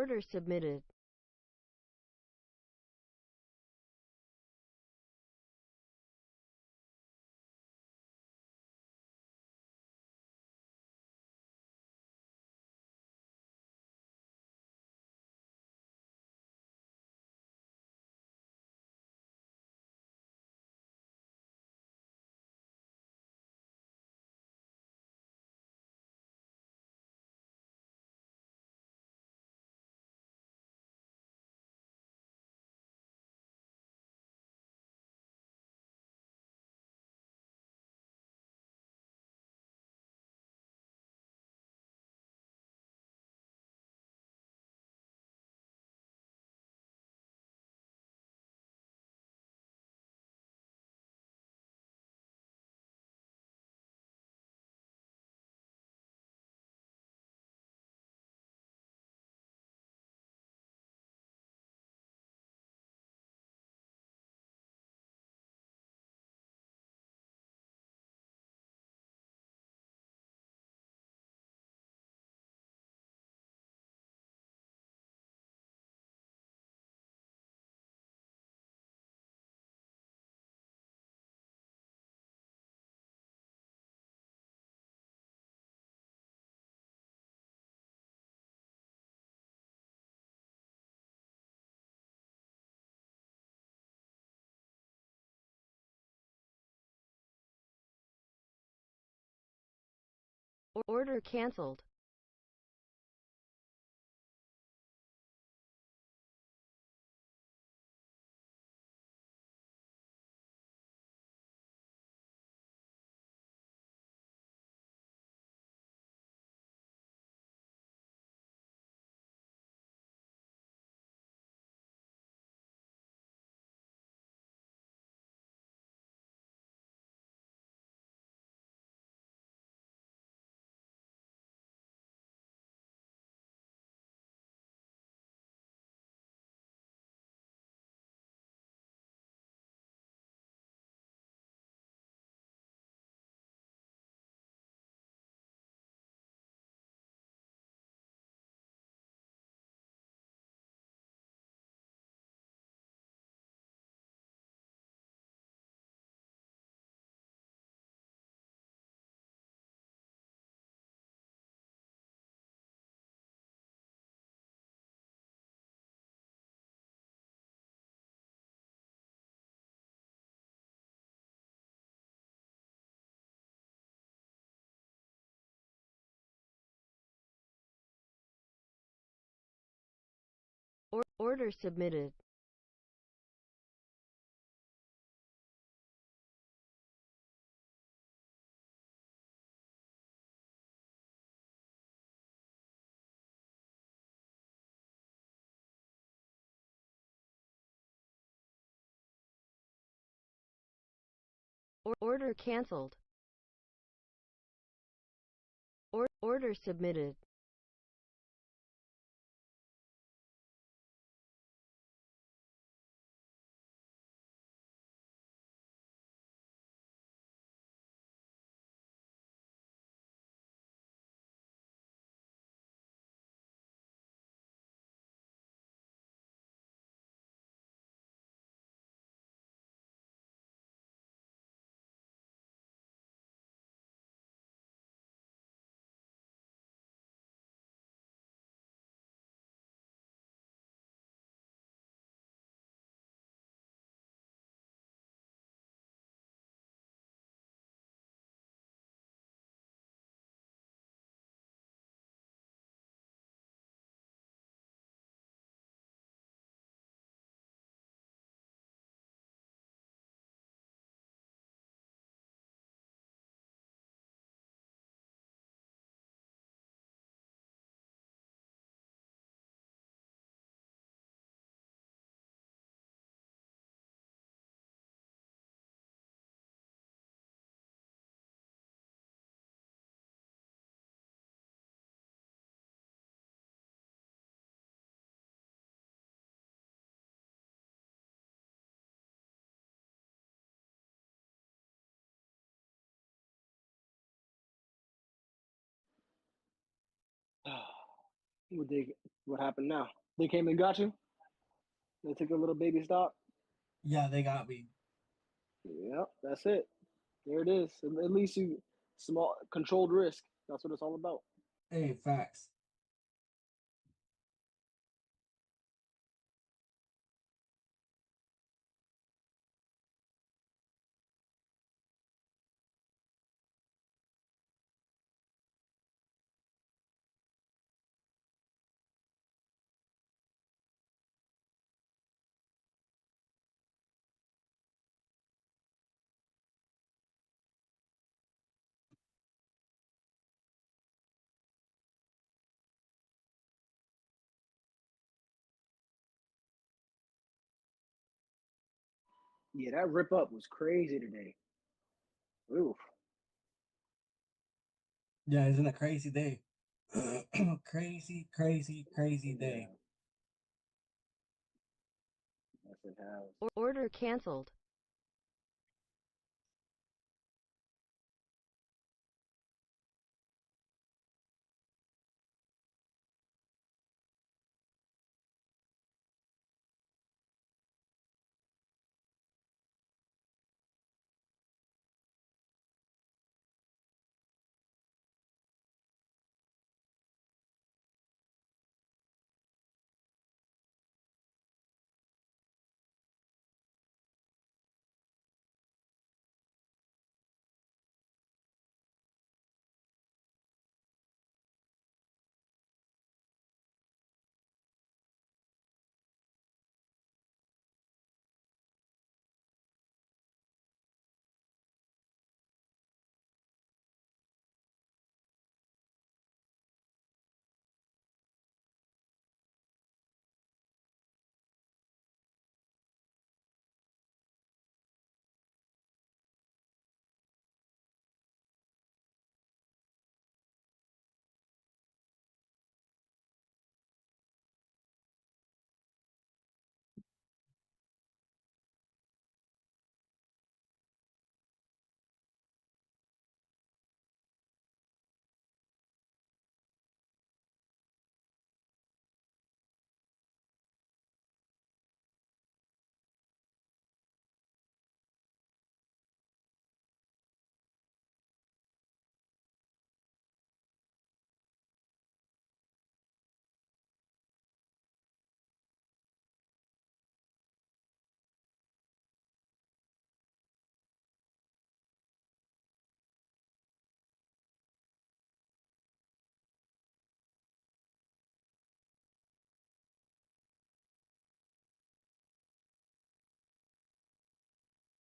Order submitted. Order canceled. Order submitted. Order canceled. Order submitted. What happened now? They came and got you. They took a little baby stop. Yeah, they got me. Yep, that's it. There it is. At least you small controlled risk. That's what it's all about. Hey, facts. Yeah, that rip up was crazy today. Oof. Yeah, isn't it a crazy day? Crazy, crazy, crazy Yeah, day. yes it has. Order canceled.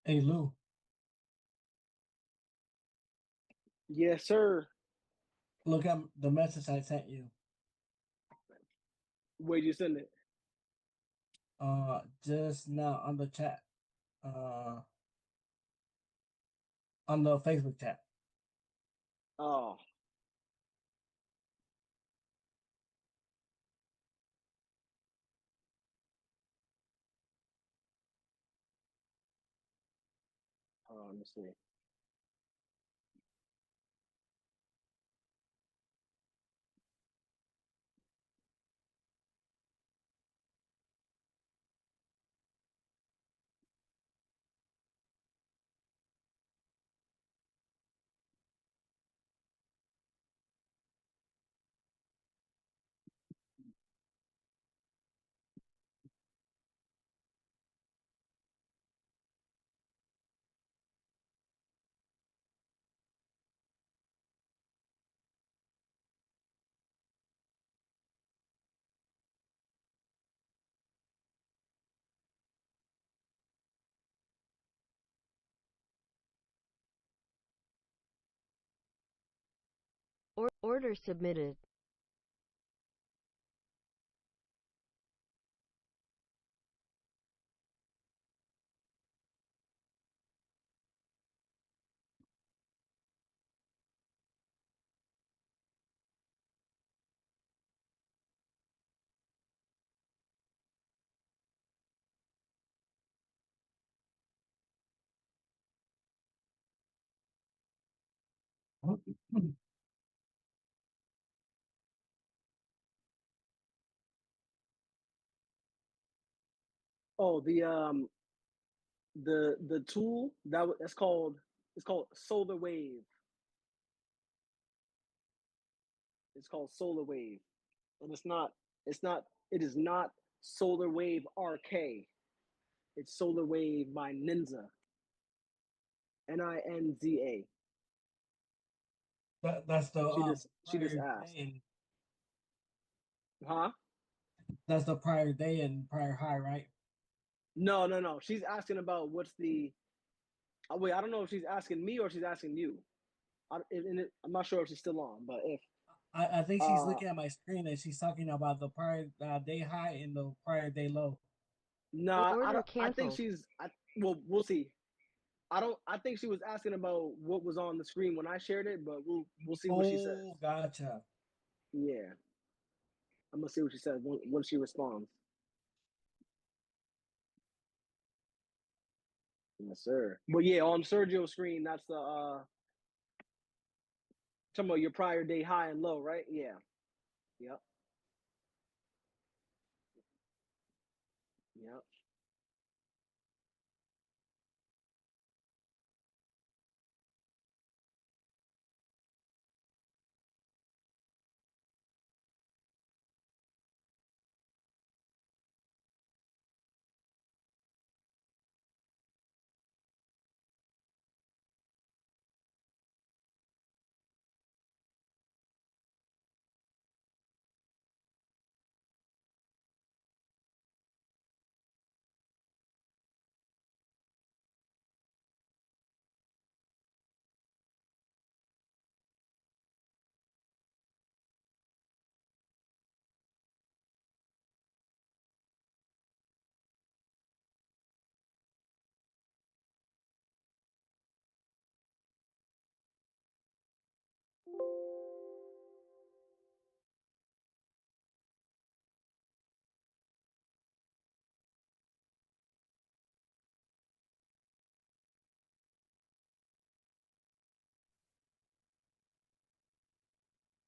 Hey, Lou, Yes, sir. look at the message I sent you. Where'd you send it? Just now on the chat. On the Facebook chat. Oh, hold on, let me see. Order submitted. Oh, the tool that's called, it's called Solar Wave. It's called Solar Wave, and it is not Solar Wave RK. It's Solar Wave by Ninja. Ninza. That's the She just prior asked. day and Huh? that's the prior day and prior high, right? No. She's asking about what's the. Oh, wait, I don't know if she's asking me or she's asking you. I'm not sure if she's still on, but if I think she's uh looking at my screen and she's talking about the prior day high and the prior day low. no, I Order don't. I think canceled. she's. Well, we'll see. I don't. I think she was asking about what was on the screen when I shared it, but we'll see what she says. Oh, gotcha. Yeah, I'm gonna see what she says when she responds. Yes, sir. But yeah, on Sergio's screen, that's the talking about your prior day high and low, right? Yeah. Yep. Yep.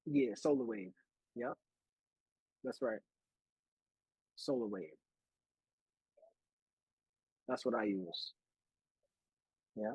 Yeah. Solar wave. Yep. That's right. Solar wave. That's what I use. Yeah.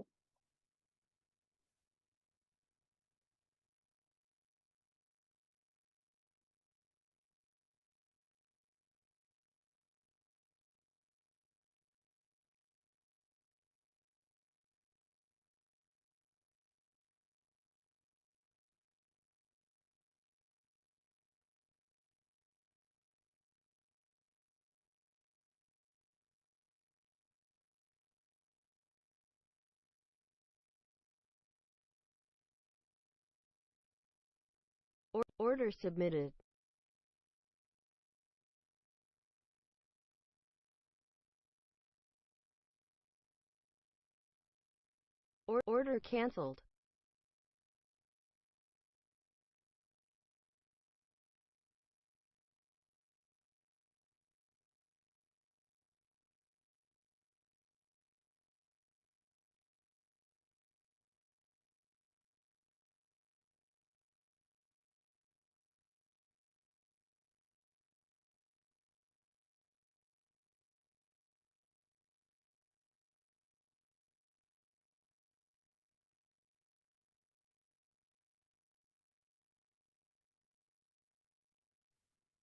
Order submitted. Order canceled.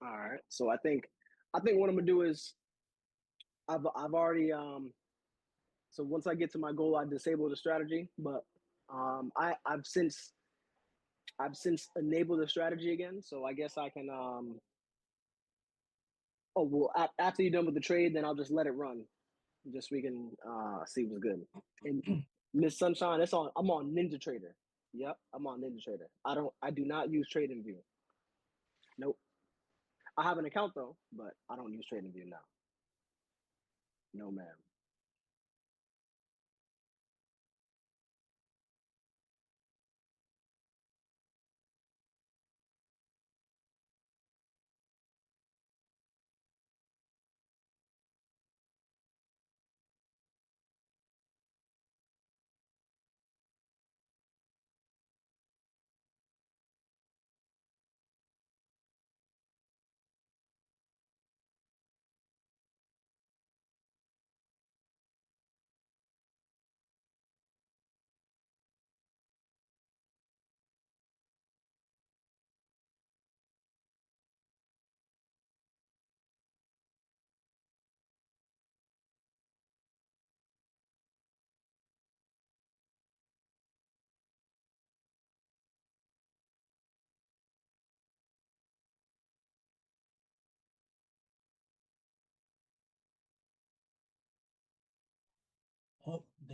All right. So I think what I'm gonna do is I've already so once I get to my goal, I disable the strategy, but I've since enabled the strategy again. So I guess I can oh well after you're done with the trade, then I'll just let it run, just so we can see what's good. And Miss Sunshine, that's on. I'm on Ninja Trader. Yep, I'm on Ninja Trader. I do not use TradingView. Nope. I have an account though, but I don't use TradingView now. No, ma'am.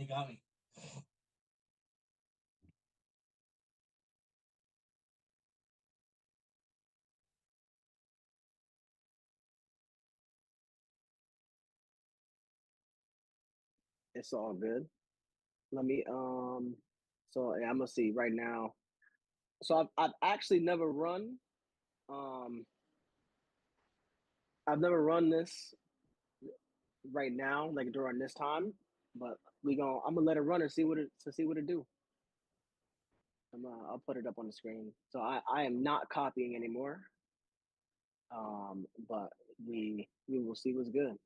They got me. It's all good. Let me so yeah, I'm gonna see right now. So I've actually never run I've never run this right now, like during this time, but I'm gonna let it run and see what it do. I'll put it up on the screen. So I am not copying anymore. But we will see what's good.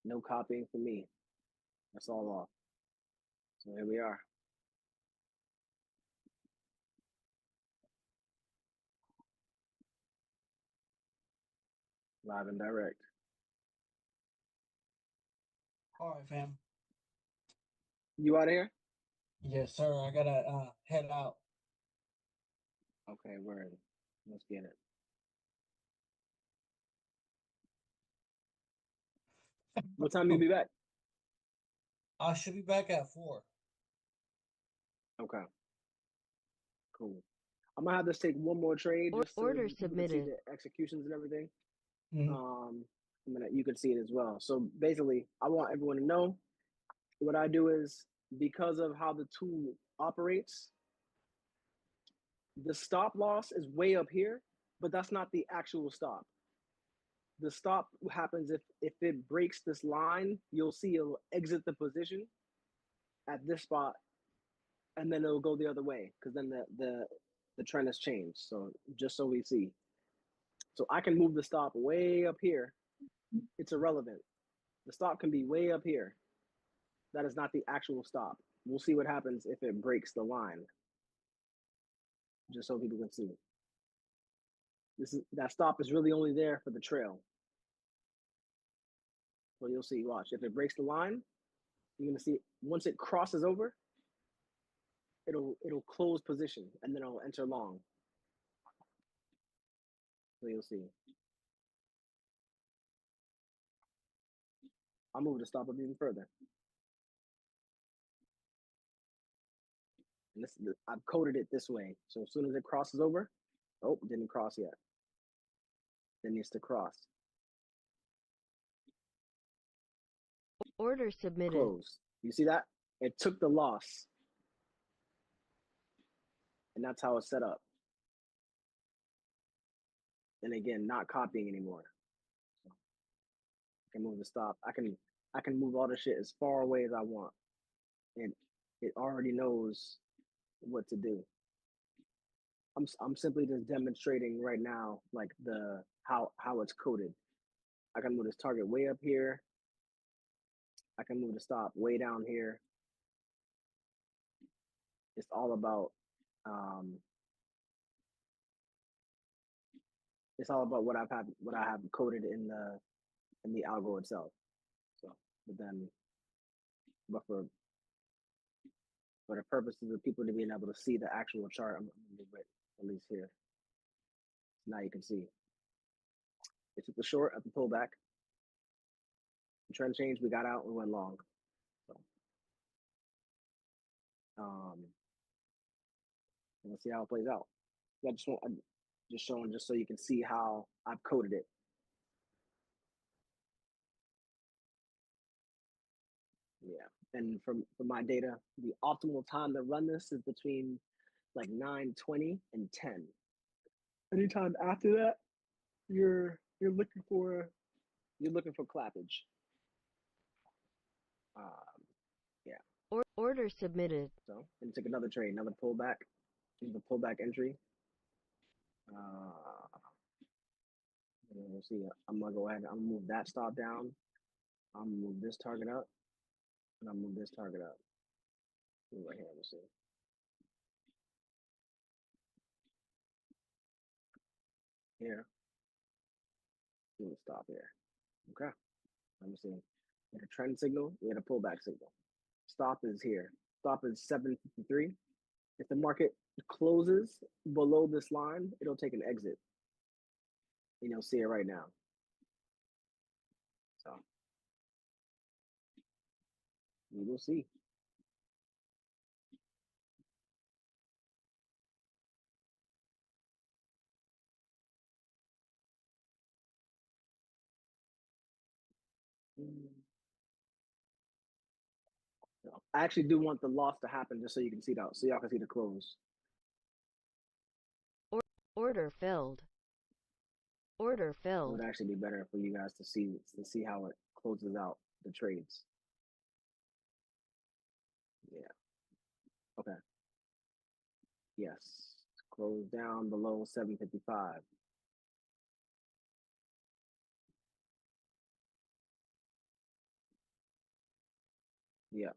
No copying for me. That's all off. So here we are. Live and direct. All right, fam. You out of here? Yes, sir. I gotta head out. Okay, word. Let's get it. What time you be back? I should be back at 4. Okay. Cool. I'm gonna have to take one more trade just so Order you can see submitted. the executions and everything. Mm-hmm. You can see it as well. So basically, I want everyone to know what I do is because of how the tool operates, the stop loss is way up here, but that's not the actual stop. The stop happens if it breaks this line, you'll see it'll exit the position at this spot, and then it'll go the other way because then the trend has changed. So just so we see, so I can move the stop way up here. It's irrelevant. The stop can be way up here. That is not the actual stop. We'll see what happens if it breaks the line. Just so people can see. That stop is really only there for the trail. So you'll see, watch. If it breaks the line, you're gonna see once it crosses over, it'll close position and then it'll enter long. So you'll see. I'll move the stop up even further. And I've coded it this way. So as soon as it crosses over, oh, didn't cross yet. It needs to cross. Order submitted. Close. You see that? It took the loss. And that's how it's set up. And again, not copying anymore. So I can move the stop. I can move all the shit as far away as I want. And it already knows what to do. I'm simply just demonstrating right now like how it's coded. I can move this target way up here. I can move the stop way down here. It's all about what I have coded in the algo itself. So, but for the purposes of people to being able to see the actual chart, I'm gonna move it at least here. Now you can see. It took the short at the pullback. The trend change, we got out, we went long. So, let's see how it plays out. I'm just showing just so you can see how I've coded it. Yeah, and from my data, the optimal time to run this is between like 9:20 and 10. Anytime after that, you're looking for clappage. Yeah. Order submitted. So, and take another trade, another pullback, the pullback entry. We'll see. I'm gonna go ahead. I'm gonna move that stop down. I'm gonna move this target up, and I'm gonna move this target up. Right here. Let's see. Here. I'm gonna stop here. Okay. Let me see. We had a trend signal. We had a pullback signal. Stop is here. Stop is 753. If the market closes below this line, it'll take an exit. And you'll see it right now. So we will see. I actually do want the loss to happen just so you can see that, so y'all can see the close. Order filled. Order It filled. would actually be better for you guys to see how it closes out the trades. Yeah. Okay. Yes. Close down below 755. Yeah.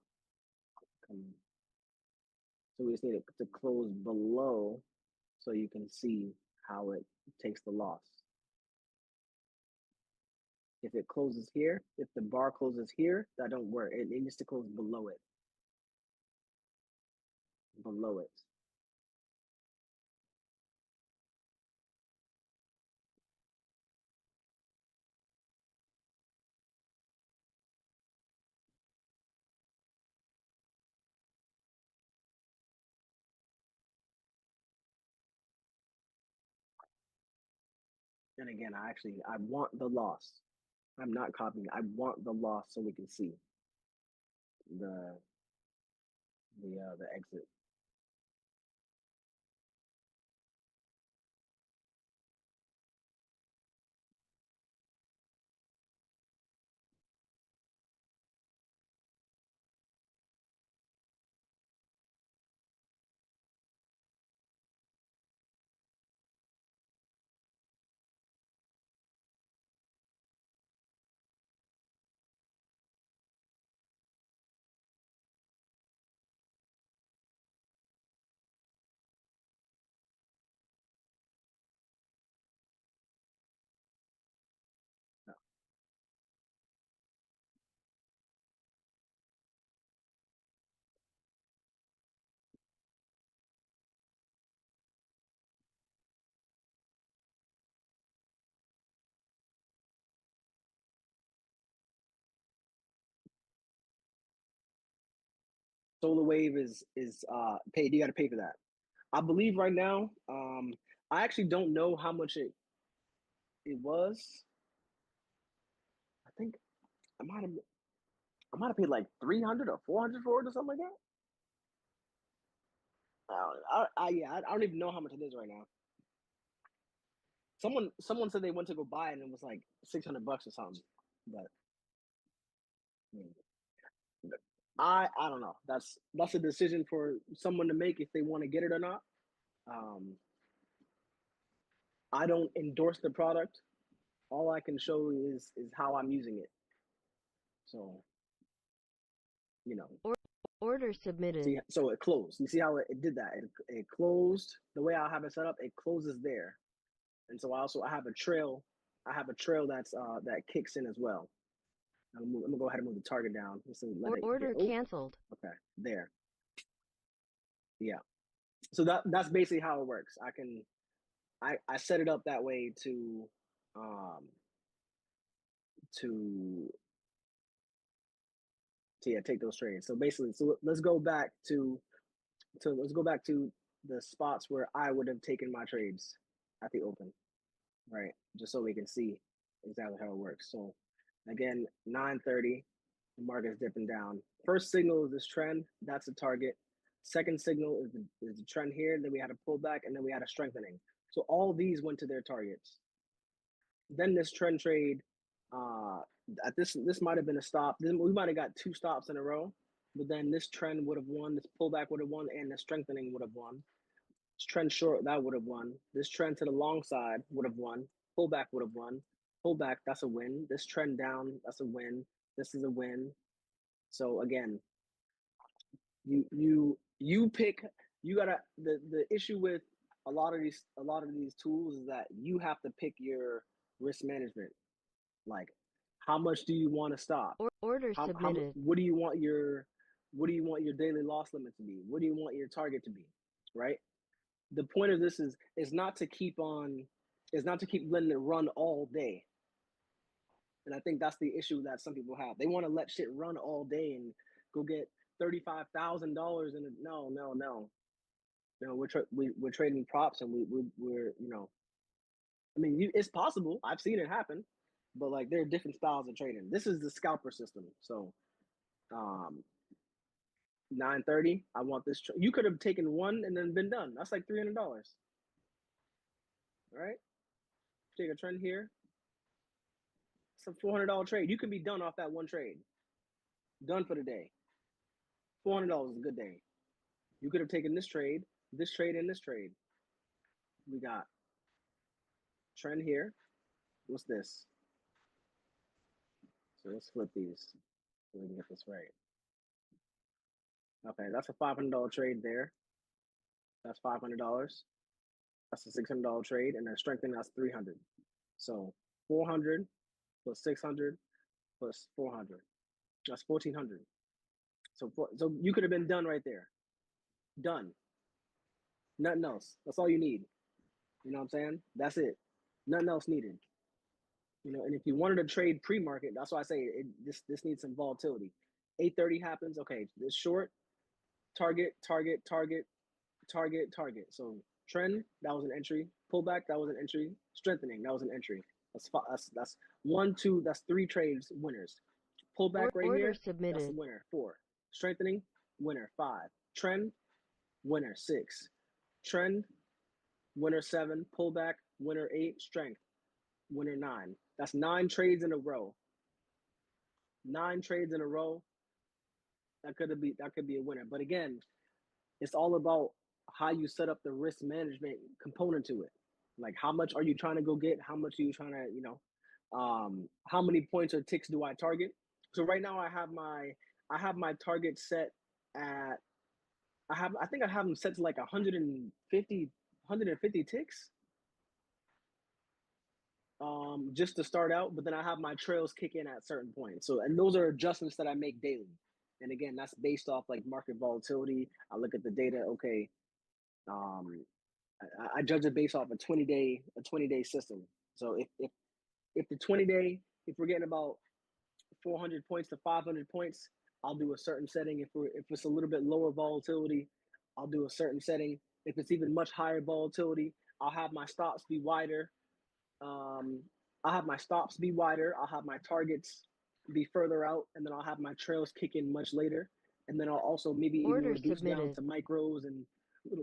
So we just need it to close below so you can see how it takes the loss. If it closes here, if the bar closes here, that don't work. It needs to close below it. Below it. And again, I want the loss. I'm not copying. I want the loss so we can see the exit. Solar Wave is paid. You got to pay for that. I believe right now. I actually don't know how much it was. I think I might have paid like 300 or 400 for it or something like that. I don't even know how much it is right now. Someone said they went to go buy it and it was like $600 or something. But I don't know. That's a decision for someone to make if they want to get it or not. I don't endorse the product. All I can show is how I'm using it. So, you know. Order submitted. See, so it closed. You see how it did that? It closed the way I have it set up. It closes there, and so I have a trail. I have a trail that's that kicks in as well. I'm gonna go ahead and move the target down. Order canceled. Okay, there. Yeah. So that's basically how it works. I set it up that way um to take those trades. So basically, let's go back to the spots where I would have taken my trades at the open, right? Just so we can see exactly how it works. So again, 9:30, the market's dipping down. First signal is this trend. That's the target. Second signal is the trend here. Then we had a pullback, and then we had a strengthening. So all these went to their targets. Then this trend trade, at this might have been a stop. Then we might have got 2 stops in a row, but then this trend would have won. This pullback would have won, and the strengthening would have won. This trend short that would have won. This trend to the long side would have won. Pullback would have won. Pullback, that's a win. This trend down, that's a win. This is a win. So again, you pick. You gotta the issue with a lot of these tools is that you have to pick your risk management. Like, how much do you want to stop? Order submitted. What do you want your daily loss limit to be? What do you want your target to be? Right. The point of this is not to keep letting it run all day. And I think that's the issue that some people have. They want to let shit run all day and go get $35,000 and no. You know, we're trading props, and we're you know, I mean, it's possible. I've seen it happen, but like there are different styles of trading. This is the scalper system. So, 9:30. I want this. You could have taken one and then been done. That's like $300. All right. Take a trend here. It's a $400 trade. You can be done off that one trade. Done for the day. $400 is a good day. You could have taken this trade, and this trade. We got trend here. What's this? So let's flip these so we can get this right. Okay, that's a $500 trade there. That's $500. That's a $600 trade, and then strengthening, that's $300. So 400 plus 600 plus 400. That's 1,400. So you could have been done right there. Done. Nothing else. That's all you need. You know what I'm saying? That's it. Nothing else needed. You know, and if you wanted to trade pre-market, that's why I say this needs some volatility. 8:30 happens. Okay, this short, target. So trend, that was an entry. Pullback, that was an entry. Strengthening, that was an entry. That's 1, 2. That's 3 trades winners. Pullback right Order here. submitted. That's a winner. 4. Strengthening, winner. 5. Trend, winner. 6. Trend, winner. 7. Pullback, winner. 8. Strength, winner. 9. That's 9 trades in a row. 9 trades in a row. That could be a winner. But again, it's all about how you set up the risk management component to it. Like, how much are you trying to go get? How much are you trying to, how many points or ticks do I target? So right now I have my target set at, I think I have them set to like 150 ticks. Just to start out, but then I have my trails kick in at certain points. So, and those are adjustments that I make daily. And again, that's based off like market volatility. I look at the data. Okay, I judge it based off a 20-day system. So if the 20-day, if we're getting about 400 points to 500 points, I'll do a certain setting. If it's a little bit lower volatility, I'll do a certain setting. If it's even much higher volatility, I'll have my stops be wider. I'll have my stops be wider. I'll have my targets be further out, and then I'll have my trails kick in much later. And then I'll also maybe even Order reduce down submitted. to micros and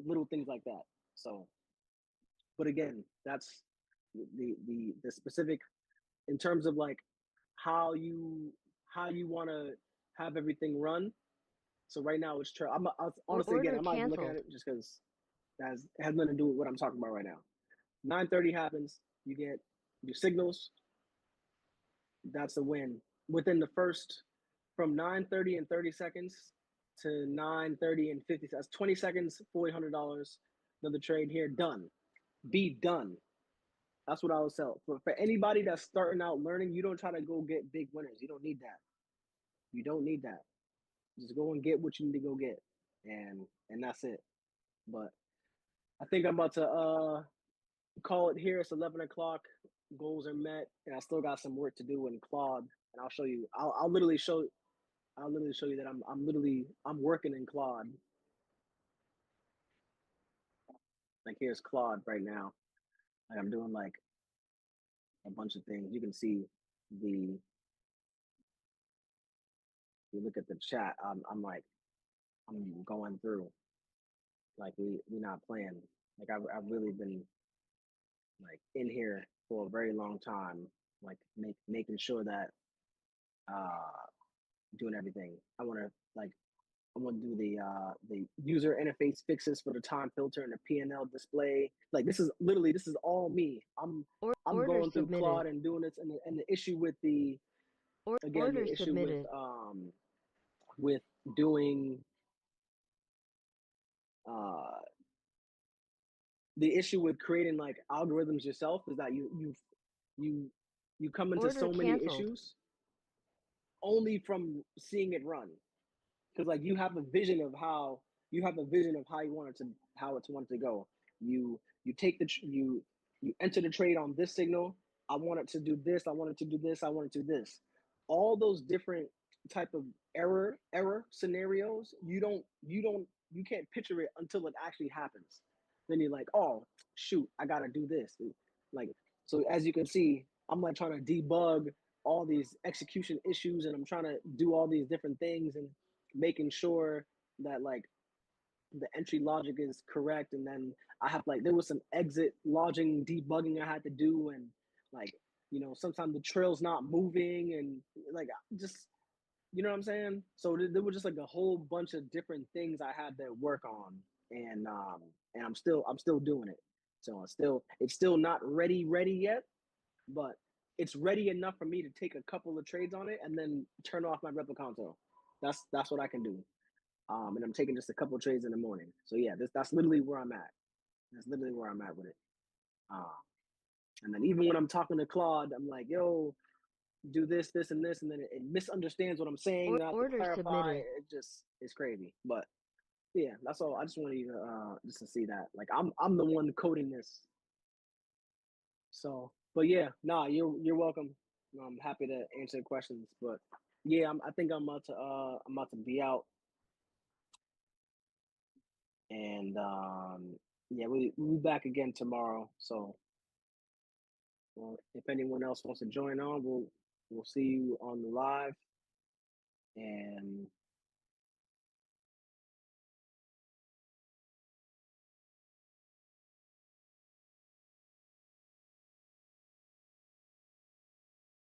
little things like that. So, but again, that's the specific in terms of like how you want to have everything run. So right now it's true. Honestly, again, Order I'm not even looking at canceled. it just because it has nothing to do with what I'm talking about right now. 9:30 happens. You get your signals. That's a win within the first, from 9:30 and 30 seconds to 9:30 and 50. That's 20 seconds, $400. Another trade here, done. Be done. That's what I would sell. For anybody that's starting out learning, you don't try to go get big winners. You don't need that. You don't need that. Just go and get what you need to go get, and that's it. But I think I'm about to call it here. It's 11 o'clock. Goals are met, and I still got some work to do in Claude. And I'll show you. I'll literally show you that I'm working in Claude. Like, here's Claude right now. Like, I'm doing like a bunch of things. You can see you look at the chat. I'm going through. Like, we're not playing. Like, I've really been like in here for a very long time. Like, making sure that doing everything. I want to do the user interface fixes for the time filter and the P&L display. Like, this is all me. I'm Order going through submitted. Claude and doing this, and the issue with Order submitted. with doing the issue with creating like algorithms yourself is that you come into Order so many canceled. issues only from seeing it run, because like you have a vision of how you want it to go. You enter the trade on this signal, I want it to do this, I want it to do this, I want it to do this. All those different type of error scenarios, you can't picture it until it actually happens. Then you're like, oh shoot, I gotta do this. Like, so as you can see, I'm like trying to debug all these execution issues, and I'm trying to do all these different things and making sure that like the entry logic is correct. And then I have like, there was some exit logging debugging I had to do, and like, sometimes the trail's not moving, and like just, you know what I'm saying? So there was just like a whole bunch of different things I had to work on, and I'm still doing it. So it's still not ready yet, but it's ready enough for me to take a couple of trades on it and then turn off my replicanto. That's what I can do. And I'm taking just a couple of trades in the morning. So yeah, that's literally where I'm at. That's literally where I'm at with it. And then even when I'm talking to Claude, I'm like, yo, do this, this, and this, and then it misunderstands what I'm saying. I have to Order clarify. submitted. It's crazy. But yeah, that's all. I just wanted you to just to see that. Like I'm the one coding this. So, but yeah, nah, you're welcome. I'm happy to answer questions. But yeah, I think I'm about to be out. And yeah, we'll be back again tomorrow. So if anyone else wants to join on, we'll see you on the live. And